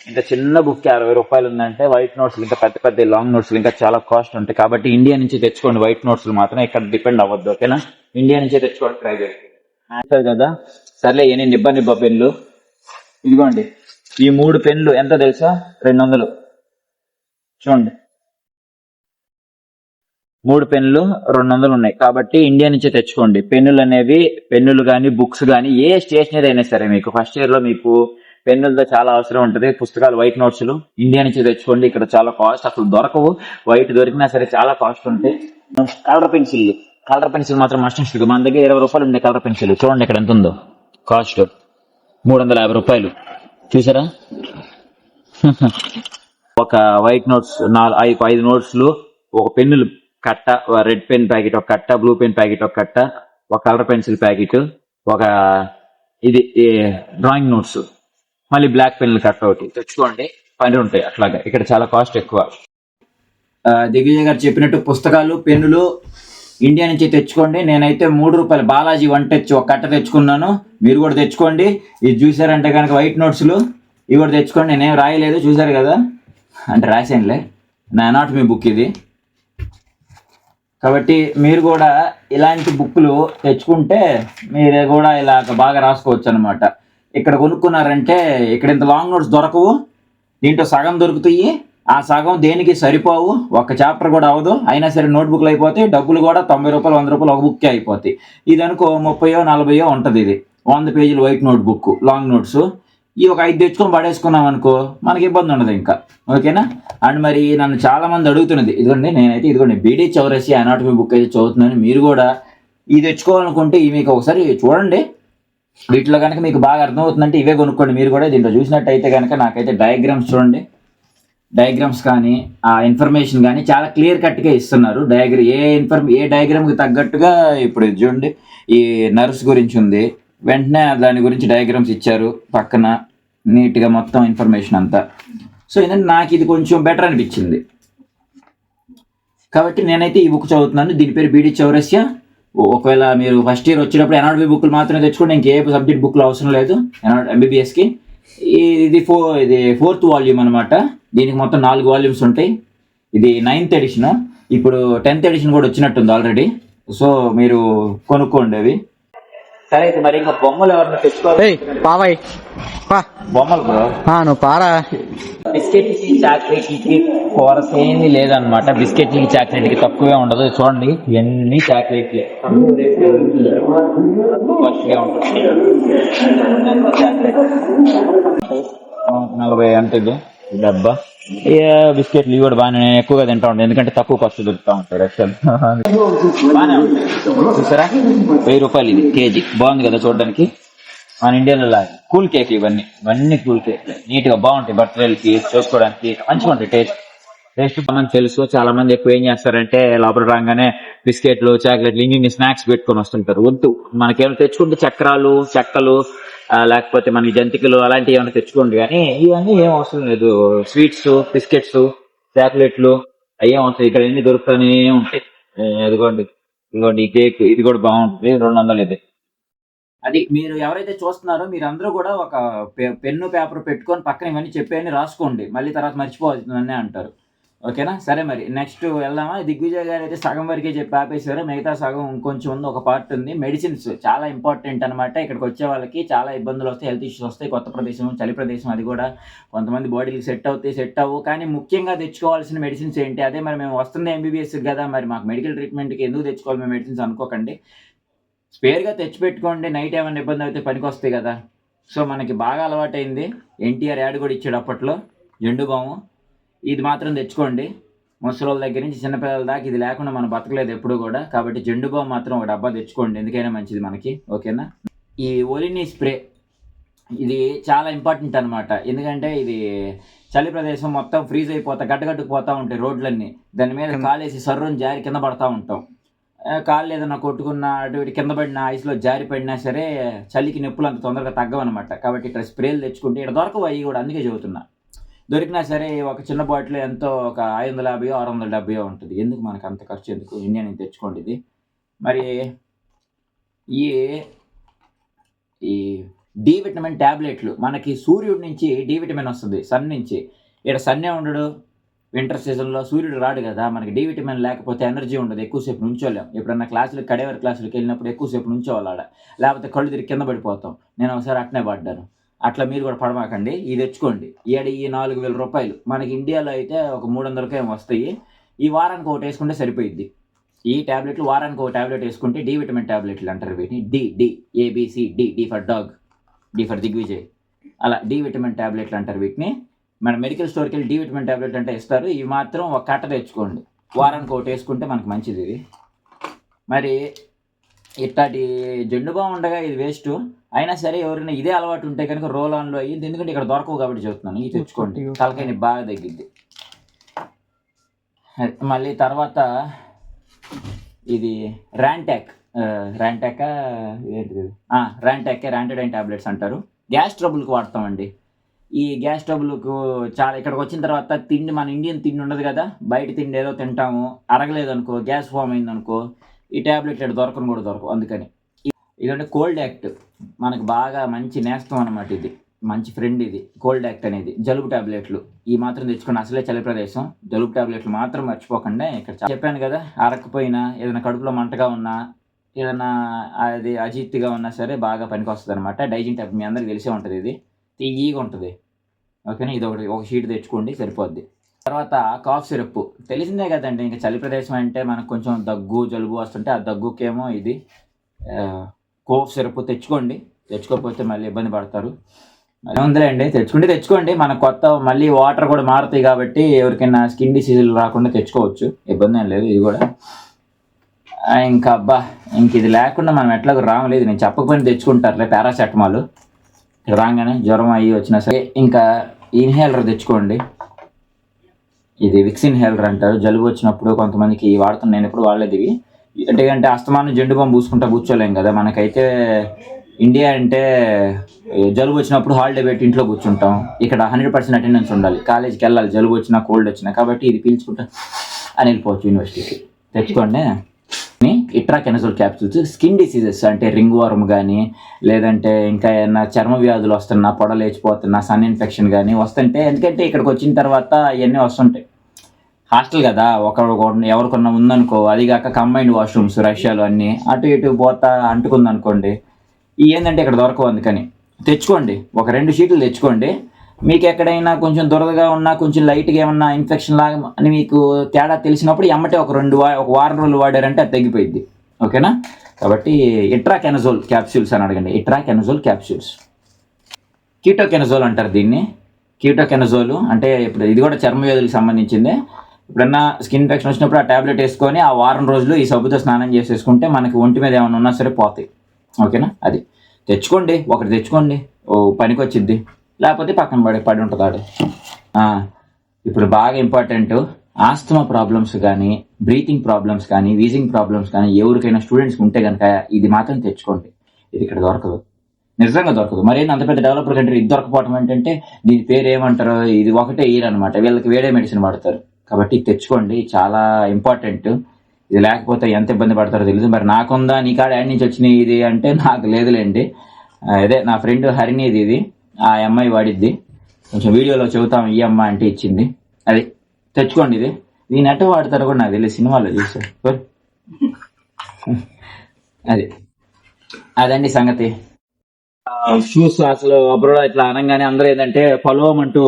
Speaker 2: ఇంత చిన్న బుక్ 60 రూపాయలు ఉందంటే, వైట్ నోట్స్ ఇంకా పెద్ద పెద్ద లాంగ్ నోట్స్ ఇంకా చాలా కాస్ట్ ఉంటాయి. కాబట్టి ఇండియా నుంచి తెచ్చుకోండి వైట్ నోట్స్ మాత్రం, ఇక్కడ డిపెండ్ అవ్వద్దు. ఓకేనా? ఇండియా నుంచే తెచ్చుకోండి, ట్రై చేయండి కదా. సర్లే, ఏ నిబ్బ పెన్లు. ఇదిగోండి ఈ 3 పెన్లు ఎంత తెలుసా? 200. చూడండి, 3 పెన్నులు 200 ఉన్నాయి. కాబట్టి ఇండియా నుంచే తెచ్చుకోండి. పెన్నులు కానీ, బుక్స్ కానీ, ఏ స్టేషనరీ అయినా సరే మీకు ఫస్ట్ ఇయర్ లో మీకు పెన్నులతో చాలా అవసరం ఉంటుంది. పుస్తకాలు, వైట్ నోట్స్ ఇండియా నుంచి తెచ్చుకోండి. ఇక్కడ చాలా కాస్ట్, అసలు దొరకవు. వైట్ దొరికినా సరే చాలా కాస్ట్ ఉంటాయి. కలర్ పెన్సిల్ మాత్రం మస్ట్. మన దగ్గర 20 రూపాయలు ఉండే కలర్ పెన్సిల్. చూడండి ఇక్కడ ఎంత ఉందో కాస్ట్, 350 రూపాయలు. చూసారా? ఒక వైట్ నోట్స్ 5 నోట్స్లు, ఒక పెన్నులు కట్ట, రెడ్ పెన్ ప్యాకెట్ ఒక కట్ట, బ్లూ పెన్ ప్యాకెట్ ఒక కట్ట, ఒక కలర్ పెన్సిల్ ప్యాకెట్, ఒక ఇది డ్రాయింగ్ నోట్స్, మళ్ళీ బ్లాక్ పెన్నులు కట్ట ఒకటి తెచ్చుకోండి. పని ఉంటాయి అట్లాగా. ఇక్కడ చాలా కాస్ట్ ఎక్కువ. దిగ్విజయ్ గారు చెప్పినట్టు పుస్తకాలు, పెన్నులు ఇండియా నుంచి తెచ్చుకోండి. నేనైతే 3 రూపాయలు బాలాజీ వంటొచ్చి ఒక కట్ట తెచ్చుకున్నాను. మీరు కూడా తెచ్చుకోండి. ఇది చూసారంటే కనుక వైట్ నోట్స్లు ఇవి కూడా తెచ్చుకోండి. నేనేం రాయలేదు, చూసారు కదా, అంటే రాసానులే, నా అనాటమీ బుక్ ఇది. కాబట్టి మీరు కూడా ఇలాంటి బుక్లు తెచ్చుకుంటే మీరు కూడా ఇలా బాగా రాసుకోవచ్చు అనమాట. ఇక్కడ కొనుక్కున్నారంటే ఇక్కడ ఇంత లాంగ్ నోట్స్ దొరకవు, దీంట్లో సగం దొరుకుతాయి. ఆ సగం దేనికి సరిపోవు, ఒక చాప్టర్ కూడా అవ్వదు. అయినా సరే నోట్బుక్లు అయిపోతాయి. డబ్బులు కూడా 90 రూపాయలు 100 రూపాయలు ఒక బుక్కే అయిపోతాయి. ఇది అనుకో 30-40 ఉంటుంది. ఇది 100 పేజీలు white note book long notes.
Speaker 1: ఈ ఒక 5 తెచ్చుకొని పడేసుకున్నాం అనుకో మనకి ఇబ్బంది ఉండదు ఇంకా. ఓకేనా. అండ్ మరి నన్ను చాలా మంది అడుగుతున్నది, ఇదిగోండి బీడీ చౌరసి అనాటమీ బుక్ అయితే చదువుతున్నాను, మీరు కూడా ఇది తెచ్చుకోవాలనుకుంటే ఇవి మీకు ఒకసారి చూడండి. వీటిలో కనుక మీకు బాగా అర్థమవుతుందంటే ఇవే కొనుక్కోండి మీరు కూడా. దీంట్లో చూసినట్టయితే కనుక నాకైతే డయాగ్రామ్స్ చూడండి, డయాగ్రామ్స్ కానీ ఆ ఇన్ఫర్మేషన్ కానీ చాలా క్లియర్ కట్గా ఇస్తున్నారు. ఏ డయాగ్రామ్కి తగ్గట్టుగా ఇప్పుడు ఇది చూడండి, ఈ నర్స్ గురించి ఉంది, వెంటనే దాని గురించి డయాగ్రామ్స్ ఇచ్చారు పక్కన నీట్గా మొత్తం ఇన్ఫర్మేషన్ అంతా. సో ఏంటంటే నాకు ఇది కొంచెం బెటర్ అనిపించింది కాబట్టి నేనైతే ఈ బుక్ చదువుతున్నాను. దీని పేరు బీడీ చౌరస్య. ఒకవేళ మీరు ఫస్ట్ ఇయర్ వచ్చేటప్పుడు ఎనాటమీ బుక్లు మాత్రమే తెచ్చుకోండి, ఇంకే సబ్జెక్ట్ బుక్లు అవసరం లేదు ఎంబీబీఎస్కి. ఇది 4th వాల్యూమ్ అనమాట. దీనికి మొత్తం 4 వాల్యూమ్స్ ఉంటాయి. ఇది 9th ఎడిషన్. ఇప్పుడు 10th ఎడిషన్ కూడా వచ్చినట్టుంది ఆల్రెడీ. సో మీరు కొనుక్కోండి అవి. సరే అయితే మరి ఇంకా బొమ్మలు ఎవరైనా తెచ్చుకోవాలి.
Speaker 3: పావాయి
Speaker 1: బొమ్మలు బ్రో
Speaker 3: నువ్వు పారా.
Speaker 1: బిస్కెట్కి చాక్లెట్కి కొరత ఏమీ లేదనమాట. బిస్కెట్లకి చాక్లెట్కి తక్కువే ఉండదు. చూడండి ఇవన్నీ చాక్లెట్లే ఫస్ట్గా ఉంటుంది. 40 అంటుంది డబ్బా. బిస్కెట్లు ఇవి కూడా బాగా నేను ఎక్కువగా తింటా ఉంటాను, ఎందుకంటే తక్కువ ఖర్చు దొరుకుతూ ఉంటాడు అసలు. బాగానే ఉంటాయి చూసారా, 1000 రూపాయలు ఇది కేజీ. బాగుంది కదా చూడడానికి, మన ఇండియాలో లాగా. కూల్ కేక్ ఇవన్నీ కూల్ కేక్ నీట్గా బాగుంటాయి, బర్త్డేలకి చేసుకోవడానికి మంచిగా ఉంటాయి. టేస్ట్ మనకు తెలుసు. చాలా మంది ఎక్కువ ఏం చేస్తారంటే లోపల రాగానే బిస్కెట్లు చాక్లెట్లు ఇన్ని స్నాక్స్ పెట్టుకొని వస్తుంటారు. వద్దు, మనకేమైనా తెచ్చుకుంటే చక్రాలు చెక్కలు లేకపోతే మనకి జంతికలు అలాంటివి ఏమైనా తెచ్చుకోండి, కానీ ఇవన్నీ ఏం అవసరం లేదు. స్వీట్స్ బిస్కెట్స్ చాక్లెట్లు అవి ఏం అవసరం, ఇక్కడ ఎన్ని దొరుకుతానే ఉంటాయి. ఇదిగోండి ఈ కేక్ ఇది కూడా బాగుంటుంది, 200 ఇది. అది మీరు ఎవరైతే చూస్తున్నారో మీరందరూ కూడా ఒక పెన్ను పేపర్ పెట్టుకొని పక్కన ఇవన్నీ చెప్పేయని రాసుకోండి, మళ్ళీ తర్వాత మర్చిపోతుందని అంటారు. ఓకేనా. సరే మరి నెక్స్ట్ వెళ్దామా. దిగ్విజయ్ గారు అయితే సగం వరకే చెప్పి ఆపేశారు, మిగతా సగం ఇంకొంచెం ఉంది, ఒక పార్ట్ ఉంది. మెడిసిన్స్ చాలా ఇంపార్టెంట్ అనమాట. ఇక్కడికి వచ్చే వాళ్ళకి చాలా ఇబ్బందులు వస్తాయి, హెల్త్ ఇష్యూస్ వస్తాయి. కొత్త ప్రదేశం, చలి ప్రదేశం, అది కూడా కొంతమంది బాడీకి సెట్ అవ్వు. కానీ ముఖ్యంగా తెచ్చుకోవాల్సిన మెడిసిన్స్ ఏంటి, అదే మరి మేము వస్తుంది ఎంబీబీఎస్ కదా, మరి మాకు మెడికల్ ట్రీట్మెంట్కి ఎందుకు తెచ్చుకోవాలి మేము మెడిసిన్స్ అనుకోకండి. స్పేర్గా తెచ్చిపెట్టుకోండి, నైట్ ఏమైనా ఇబ్బంది అయితే పనికి వస్తాయి కదా. సో మనకి బాగా అలవాటైంది, ఎన్టీఆర్ యాడ్ కూడా ఇచ్చాడు అప్పట్లో, జెండుబాము. ఇది మాత్రం తెచ్చుకోండి. ముసలోళ్ళ దగ్గర నుంచి చిన్నపిల్లల దాకా ఇది లేకుండా మనం బతకలేదు ఎప్పుడు కూడా. కాబట్టి జెండుబాము మాత్రం ఒక డబ్బా తెచ్చుకోండి, ఎందుకైనా మంచిది మనకి. ఓకేనా. ఈ ఒలిని స్ప్రే ఇది చాలా ఇంపార్టెంట్ అనమాట, ఎందుకంటే ఇది చలి ప్రదేశం మొత్తం ఫ్రీజ్ గడ్డగట్టుకుపోతూ ఉంటాయి రోడ్లన్నీ. దాని మీద కాలేసి సర్రుని జారి కింద పడతా ఉంటాం. కాళ్ళు ఏదైనా కొట్టుకున్న అటు ఇటు కింద పడిన ఐస్లో జారి పడినా సరే చలికి నొప్పులు అంత తొందరగా తగ్గవన్నమాట. కాబట్టి ఇక్కడ స్ప్రేలు తెచ్చుకుంటే ఇక్కడ దొరకవు అవి కూడా, అందుకే చెబుతున్నా. దొరికినా సరే ఒక చిన్న బాటిల్ ఎంతో ఒక 550 670 ఉంటుంది. ఎందుకు మనకు అంత ఖర్చు ఎందుకు, ఇండియా నుంచి తెచ్చుకోండి ఇది. మరి ఈ డి విటమిన్ ట్యాబ్లెట్లు, మనకి సూర్యుడి నుంచి డి విటమిన్ వస్తుంది, సన్ నుంచి. ఇక్కడ సన్నే ఉండడు, వింటర్ సీజన్లో సూర్యుడు రాడు కదా, మనకి డి విటమిన్ లేకపోతే ఎనర్జీ ఉండదు, ఎక్కువసేపు నుంచోలేం. ఎప్పుడన్నా కడేవారి క్లాసులకు వెళ్ళినప్పుడు ఎక్కువసేపు నుంచోవాలి ఆడ, లేకపోతే కళ్ళు తిరిగి కింద పడిపోతాం. నేను ఒకసారి అట్నే పడ్డాను. అట్లా మీరు కూడా పడమాకండి, ఇది తెచ్చుకోండి. ఈ 4000 రూపాయలు, మనకి ఇండియాలో అయితే ఒక 300కే ఏమో వస్తాయి. ఈ వారానికి ఒకటి వేసుకుంటే సరిపోయిద్ది. ఈ ట్యాబ్లెట్లు వారానికి ఒక ట్యాబ్లెట్ వేసుకుంటే డి విటమిన్ ట్యాబ్లెట్లు అంటారు వీటిని. D ABCD, D for dog, D for Digvijay, అలా డి విటమిన్ ట్యాబ్లెట్లు అంటారు వీటిని. మన మెడికల్ స్టోర్కి వెళ్ళి డి విటమిన్ ట్యాబ్లెట్ అంటే ఇస్తారు. ఇవి మాత్రం ఒక కట్ట తెచ్చుకోండి, వారానికి ఒకటి వేసుకుంటే మనకు మంచిది ఇది. మరి ఇట్లాంటి జెండుబాం ఉండగా ఇది వేస్ట్. అయినా సరే ఎవరైనా ఇదే అలవాటు ఉంటే కనుక రోల్ ఆన్లో అయ్యింది, ఎందుకంటే ఇక్కడ దొరకవు కాబట్టి చెప్తున్నాను. ఇది తెచ్చుకోండి, తలకాయని బాగా తగ్గిద్ది. మళ్ళీ తర్వాత ఇది ర్యాంటాక్ ర్యాంటడైన్ ట్యాబ్లెట్స్ అంటారు. గ్యాస్ ట్రబుల్కి వాడతామండి. ఈ గ్యాస్ ట్రబుల్కు చాలా ఇక్కడికి వచ్చిన తర్వాత తిండి, మన ఇండియన్ తిండి ఉండదు కదా, బయట తిండి ఏదో తింటాము, అరగలేదు అనుకో, గ్యాస్ ఫామ్ అయింది అనుకో, ఈ ట్యాబ్లెట్ ఇక్కడ దొరకవు. అందుకని ఇదంటే కోల్డ్ యాక్ట్, మనకు బాగా మంచి నేస్తం అనమాట. ఇది మంచి ఫ్రెండ్, ఇది కోల్డ్ యాక్ట్ అనేది. జలుబు ట్యాబ్లెట్లు ఈ మాత్రం తెచ్చుకోండి, అసలే చలి ప్రదేశం. జలుబు ట్యాబ్లెట్లు మాత్రం మర్చిపోకండి. ఇక్కడ చెప్పాను కదా, అరకపోయినా, ఏదైనా కడుపులో మంటగా ఉన్నా, ఏదైనా అది అజీర్తిగా ఉన్నా సరే బాగా పనికి వస్తుంది అనమాట. డైజిన్ ట్యాబ్లెట్ మీ అందరికి తెలిసే ఉంటుంది, ఇది తీయగా ఉంటుంది. ఓకేనా. ఇది ఒక షీట్ తెచ్చుకోండి సరిపోద్ది. తర్వాత కాఫ్ సిరప్ తెలిసిందే కదండి, ఇంకా చలి ప్రదేశం అంటే మనకు కొంచెం దగ్గు జలుబు వస్తుంటే ఆ దగ్గుకేమో ఇది కాఫ్ సిరప్ తెచ్చుకోండి, తెచ్చుకోకపోతే మళ్ళీ ఇబ్బంది పడతారు. ఉందిలేండి, తెచ్చుకోండి. మన కొత్త మళ్ళీ వాటర్ కూడా మారుతాయి కాబట్టి ఎవరికైనా స్కిన్ డిసీజులు రాకుండా తెచ్చుకోవచ్చు, ఇబ్బంది ఏం లేదు. ఇది కూడా ఇంకా ఇంక ఇది లేకుండా మనం ఎట్లాగో రామలేదు. నేను చెప్పకపోయినా తెచ్చుకుంటారులే పారాసెటమాల్. రాగానే జ్వరం అయ్యి వచ్చినా సరే. ఇంకా ఇన్హేలర్ తెచ్చుకోండి. ఇది విక్స్ ఇన్హేలర్ అంటారు. జలుబు వచ్చినప్పుడు కొంతమందికి వాడుతున్నాను, నేను ఎప్పుడు వాడలేదు ఇవి. అంటే అస్తమానం జెండు బాంబు పూసుకుంటా కూర్చోలేం కదా. మనకైతే ఇండియా అంటే జలుబు వచ్చినప్పుడు హాలిడే పెట్టి ఇంట్లో కూర్చుంటాం. ఇక్కడ 100% అటెండెన్స్ ఉండాలి, కాలేజీకి వెళ్ళాలి, జలుబు వచ్చినా కోల్డ్ వచ్చినా. కాబట్టి ఇది పీల్చుకుంటా అని వెళ్ళిపోవచ్చు యూనివర్సిటీకి. తెచ్చుకోండి. ఇట్రాకెనజోల్ క్యాప్సూల్స్ స్కిన్ డిసీజెస్ అంటే రింగ్ వర్మ్ కానీ, లేదంటే ఇంకా ఏమైనా చర్మ వ్యాధులు వస్తున్నా, పొడ లేచిపోతున్నా, సన్ ఇన్ఫెక్షన్ కానీ వస్తుంటే, ఎందుకంటే ఇక్కడికి వచ్చిన తర్వాత ఇవన్నీ వస్తుంటాయి. హాస్టల్ కదా, ఎవరికన్నా ఉందనుకో, అది కాక కంబైన్డ్ వాష్రూమ్స్ రష్యాలో అన్నీ అటు ఇటు పోతా అంటుకుందనుకోండి, ఏంటంటే ఇక్కడ దొరకవు. అందుకని తెచ్చుకోండి, ఒక 2 షీట్లు తెచ్చుకోండి. మీకు ఎక్కడైనా కొంచెం దురదగా ఉన్నా, కొంచెం లైట్గా ఏమన్నా ఇన్ఫెక్షన్ లాగా అని మీకు తేడా తెలిసినప్పుడు ఎమ్మటే ఒక వారం రోజులు వాడారంటే అది తగ్గిపోయింది. ఓకేనా? కాబట్టి ఇట్రాకెనజోల్ క్యాప్సూల్స్ అని అడగండి. ఇట్రాకెనజోల్ క్యాప్సూల్స్, కీటోకెనజోల్ అంటారు దీన్ని. కీటోకెనజోల్ అంటే ఇప్పుడు ఇది కూడా చర్మ వ్యాధులకు సంబంధించిందే. ఎప్పుడన్నా స్కిన్ ఇన్ఫెక్షన్ వచ్చినప్పుడు ఆ ట్యాబ్లెట్ వేసుకొని ఆ వారం రోజులు ఈ సబ్బుతో స్నానం చేసేసుకుంటే మనకి ఒంటి మీద ఏమైనా ఉన్నా సరే పోతాయి. ఓకేనా? అది తెచ్చుకోండి, ఒకటి తెచ్చుకోండి, పనికి వచ్చిద్ది. లేకపోతే పక్కన పడి ఉంటుంది ఆడు. ఇప్పుడు బాగా ఇంపార్టెంట్, ఆస్తమా ప్రాబ్లమ్స్ కానీ, బ్రీతింగ్ ప్రాబ్లమ్స్ కానీ, వీజింగ్ ప్రాబ్లమ్స్ కానీ ఎవరికైనా స్టూడెంట్స్కి ఉంటే కనుక ఇది మాత్రం తెచ్చుకోండి. ఇది ఇక్కడ దొరకదు, నిజంగా దొరకదు. మరేంటి అంత పెద్ద డెవలపర్ కంట్రీ ఇది దొరకపోవటం ఏంటంటే దీని పేరు ఏమంటారో, ఇది ఒకటే ఇయర్ అనమాట. వీళ్ళకి వేరే మెడిసిన్ వాడతారు. కాబట్టి తెచ్చుకోండి, చాలా ఇంపార్టెంట్. ఇది లేకపోతే ఎంత ఇబ్బంది పడతారో తెలియదు. మరి నాకుందా, నీ కాడ యాడ్ నుంచి వచ్చినాయి ఇది అంటే నాకు లేదులేండి. అదే నా ఫ్రెండ్ హరిణిది ఇది, ఆ అమ్మాయి వాడిద్ది. కొంచెం వీడియోలో చెబుతాం ఈ అమ్మ అంటే ఇచ్చింది. అది తెచ్చుకోండి. ఇది దీని ఎట్ట వాడతారో కూడా నాకు తెలియదు, సినిమాలో చూసారు. అదండి సంగతి. షూస్ అసలు అబ్రోడ్ ఇట్లా అనగానే అందరూ ఏంటంటే పొలవమంటూ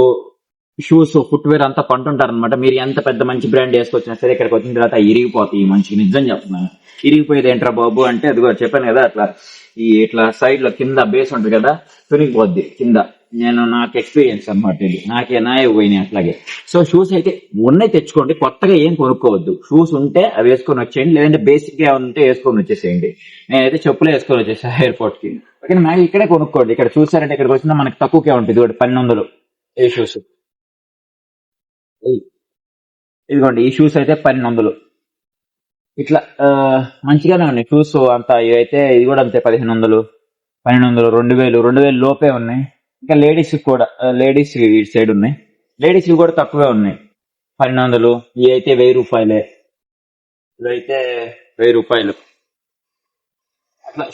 Speaker 1: షూస్ ఫుట్వేర్ అంతా కొంటుంటారు అనమాట. మీరు ఎంత పెద్ద మంచి బ్రాండ్ వేసుకొచ్చినా సరే ఇక్కడికి వచ్చిన తర్వాత ఇరిగిపోతాయి. మంచిగా నిజం చెప్తున్నాను. ఇరిగిపోయేది ఏంట్రా బాబు అంటే, అదిగో చెప్పాను కదా, అట్లా ఇట్లా సైడ్ లో కింద బేస్ ఉంటుంది కదా, తునిగిపోద్ది కింద. నాకు ఎక్స్పీరియన్స్ అనమాట ఇది, నాయే పోయినాయి అట్లాగే. సో షూస్ అయితే ఉన్నాయి, తెచ్చుకోండి. కొత్తగా ఏం కొనుక్కోవద్దు. షూస్ ఉంటే అవి వేసుకొని వచ్చేయండి, లేదంటే బేసిక్ గా ఉంటే వేసుకొని వచ్చేసేయండి. నేనైతే చెప్పులే వేసుకొని వచ్చేసా ఎయిర్పోర్ట్ కి. ఓకే, మ్యాగ్ ఇక్కడే కొనుక్కోండి. ఇక్కడ చూసారంటే ఇక్కడికి వచ్చినా మనకి తక్కువకే ఉంటుంది. 1200 ఏ షూస్. ఇదిగోండి, ఈ షూస్ అయితే 1200. ఇట్లా మంచిగానే ఉన్నాయి షూస్ అంతా. ఇవైతే ఇది కూడా అంతే, 1500, 1200, 2000 లోపే ఉన్నాయి. ఇంకా లేడీస్ కూడా, లేడీస్ ఈ సైడ్ ఉన్నాయి. లేడీస్ కూడా తక్కువే ఉన్నాయి, 1200. ఇవి అయితే 1000 రూపాయలే. ఇవైతే 1000 రూపాయలు. అట్లా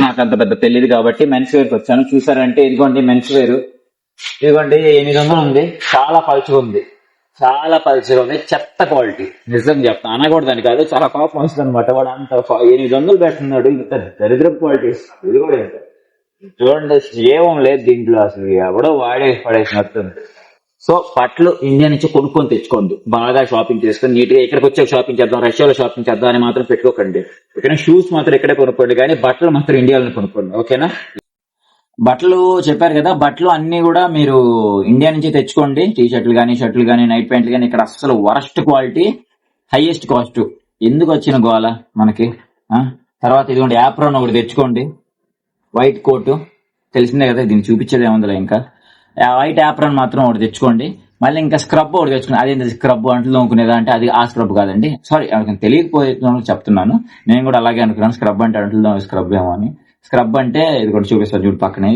Speaker 1: నాకు అంత పెద్ద తెలియదు కాబట్టి మెన్స్ వేర్కి వచ్చాను. చూసారంటే ఇదిగోండి మెన్స్ వేర్. ఇదిగోండి 800 ఉంది. చాలా పలుచగా ఉంది, చెత్త క్వాలిటీ. నిజం చెప్తాను, అనకూడదని కాదు, చాలా కోపం వస్తుంది అనమాట. వాడు అంత 800 పెడుతున్నాడు, ఇంత దరిద్రం క్వాలిటీ. ఇది కూడా చూడండి, ఏమం లేదు దీంట్లో, అసలు ఎవడో పడేసినట్టుంది. సో బట్టలు ఇండియా నుంచి కొనుక్కొని తెచ్చుకోండి, బాగా షాపింగ్ చేసుకొని నీట్ గా. ఇక్కడికి వచ్చే షాపింగ్ చేద్దాం, రష్యాలో షాపింగ్ చేద్దాం అని మాత్రం పెట్టుకోకండి. ఓకేనా? షూస్ మాత్రం ఇక్కడే కొనుక్కోండి, కానీ బట్టలు మాత్రం ఇండియాలో కొనుక్కోండి. ఓకేనా? బట్టలు చెప్పారు కదా, బట్టలు అన్ని కూడా మీరు ఇండియా నుంచి తెచ్చుకోండి. టీ షర్ట్లు కానీ, షర్ట్లు కానీ, నైట్ ప్యాంట్లు కానీ. ఇక్కడ అస్సలు వరస్ట్ క్వాలిటీ, హైయెస్ట్ కాస్ట్. ఎందుకు వచ్చిన గోల మనకి. తర్వాత ఇదిగోండి యాప్రాన్ ఒకటి తెచ్చుకోండి, వైట్ కోట్. తెలిసిందే కదా, దీన్ని చూపించేది ఏముందిలే. ఇంకా వైట్ యాప్రాన్ మాత్రం ఒకటి తెచ్చుకోండి. మళ్ళీ ఇంకా స్క్రబ్ ఒకటి తెచ్చుకోండి. అదేంటి స్క్రబ్ అంట్లు తోముకునేదా అంటే అది ఆ స్క్రబ్ కాదండి, సారీ, తెలియకపోయే చెప్తున్నాను. నేను కూడా అలాగే అనుకున్నాను, స్క్రబ్ అంటే అంట్లు స్క్రబ్ ఏమో అని. స్క్రబ్ అంటే ఇది కూడా చూపిస్తాను చూడు పక్కనే,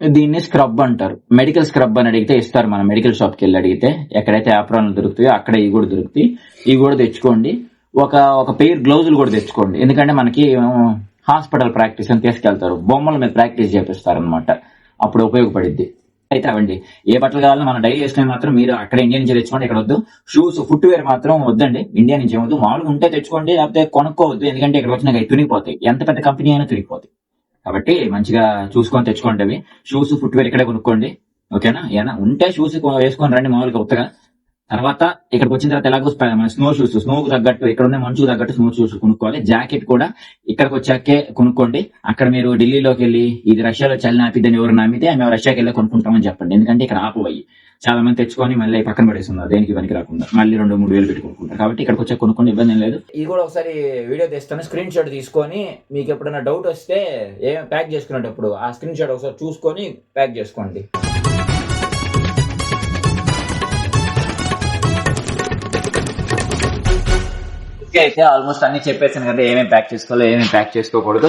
Speaker 1: దీన్ని స్క్రబ్ అంటారు. మెడికల్ స్క్రబ్ అని అడిగితే ఇస్తారు. మనం మెడికల్ షాప్కి వెళ్ళి అడిగితే ఎక్కడైతే యాప్రాన్లు దొరుకుతాయో అక్కడ ఇవి కూడా దొరుకుతాయి. ఇవి కూడా తెచ్చుకోండి. ఒక పెయిర్ గ్లౌజులు కూడా తెచ్చుకోండి. ఎందుకంటే మనకి హాస్పిటల్ ప్రాక్టీస్ అని తీసుకెళ్తారు, బొమ్మల మీద ప్రాక్టీస్ చేపిస్తారు అనమాట. అప్పుడు ఉపయోగపడిద్ది. అయితే అవండి, ఏ బట్టలు కావాలో మనం డైలీ వేసుకునే మాత్రం మీరు అక్కడ ఇండియా నుంచి తెచ్చుకోండి. ఇక్కడ వద్దు. షూస్ ఫుట్వేర్ మాత్రం వద్దండి, ఇండియా నుంచి ఏమొద్దు. మామూలుగా ఉంటే తెచ్చుకోండి, లేకపోతే కొనుక్కోవద్దు. ఎందుకంటే ఇక్కడ వచ్చినాక తునిగిపోతాయి, ఎంత పెద్ద కంపెనీ అయినా తునిగిపోతాయి. కాబట్టి మంచిగా చూసుకొని తెచ్చుకోండి అవి. షూస్ ఫుట్వేర్ ఇక్కడే కొనుక్కోండి. ఓకేనా? ఏనా ఉంటే షూస్ వేసుకొని రండి, మామూలుగా కొత్తగా. తర్వాత ఇక్కడికి వచ్చిన తర్వాత ఎలాగో మన స్నో షూస్, స్నోకు తగ్గట్టు ఇక్కడ ఉన్న మంచుకు తగ్గట్టు స్నో షూస్ కొనుక్కోవాలి. జాకెట్ కూడా ఇక్కడికి వచ్చాకే కొనుక్కోండి. అక్కడ మీరు ఢిల్లీలోకి వెళ్ళి ఇది రష్యాలో చలి ఆపిద్దని ఎవరు నమ్మితే మేము రష్యాకి వెళ్ళి కొనుక్కుంటామని చెప్పండి. ఎందుకంటే ఇక్కడ ఆపవయ్యి చాలా మంది తెచ్చుకొని మళ్ళీ పక్కన పడేస్తున్నారు, దేనికి పనికి రాకుండా మళ్ళీ 2-3 వేలు పెట్టి కొనుక్కుంటారు. కాబట్టి ఇక్కడికి వచ్చే కొనుక్కొని ఇబ్బంది ఏం లేదు. ఇది కూడా ఒకసారి వీడియో తీస్తాను, స్క్రీన్ షాట్ తీసుకొని మీకు ఎప్పుడైనా డౌట్ వస్తే ఏం ప్యాక్ చేసుకునేటప్పుడు ఆ స్క్రీన్ షాట్ ఒకసారి చూసుకొని ప్యాక్ చేసుకోండి. అయితే ఆల్మోస్ట్ అన్ని చెప్పేసాను కదా, ఏమేమి ప్యాక్ చేసుకోవాలో ఏమేమి ప్యాక్ చేసుకోకూడదు.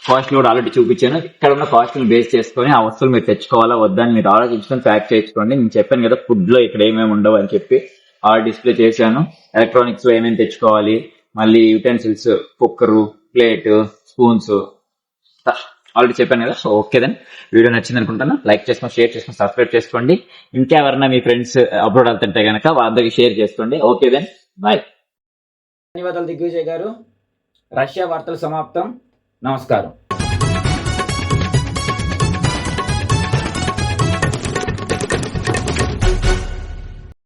Speaker 1: కాస్ట్ కూడా ఆల్రెడీ చూపించాను. ఇక్కడ ఉన్న కాస్ట్ బేస్ చేసుకొని ఆ వస్తువులు మీరు తెచ్చుకోవాలా వద్దా అని మీరు ఆలోచించుకొని ప్యాక్ చేయించుకోండి. నేను చెప్పాను కదా ఫుడ్ లో ఇక్కడ ఏమేమి ఉండవు అని చెప్పి ఆల్ డిస్ప్లే చేశాను. ఎలక్ట్రానిక్స్ లో ఏమేమి తెచ్చుకోవాలి, మళ్ళీ utensils, cooker, plate, spoons already చెప్పాను కదా. సో ఓకే దెన్ వీడియో నచ్చింది అనుకుంటాను. లైక్ చేసుకొని, షేర్ చేసుకొని, సబ్స్క్రైబ్ చేసుకోండి. ఇంకెవరన్నా మీ ఫ్రెండ్స్ అప్లోడ్ అవుతుంటే కనుక వాళ్ళకి షేర్ చేసుకోండి. Okay then bye. ధన్యవాదాలు దిగ్విజయ్ గారు. రష్యా వార్తలు సమాప్తం. నమస్కారం.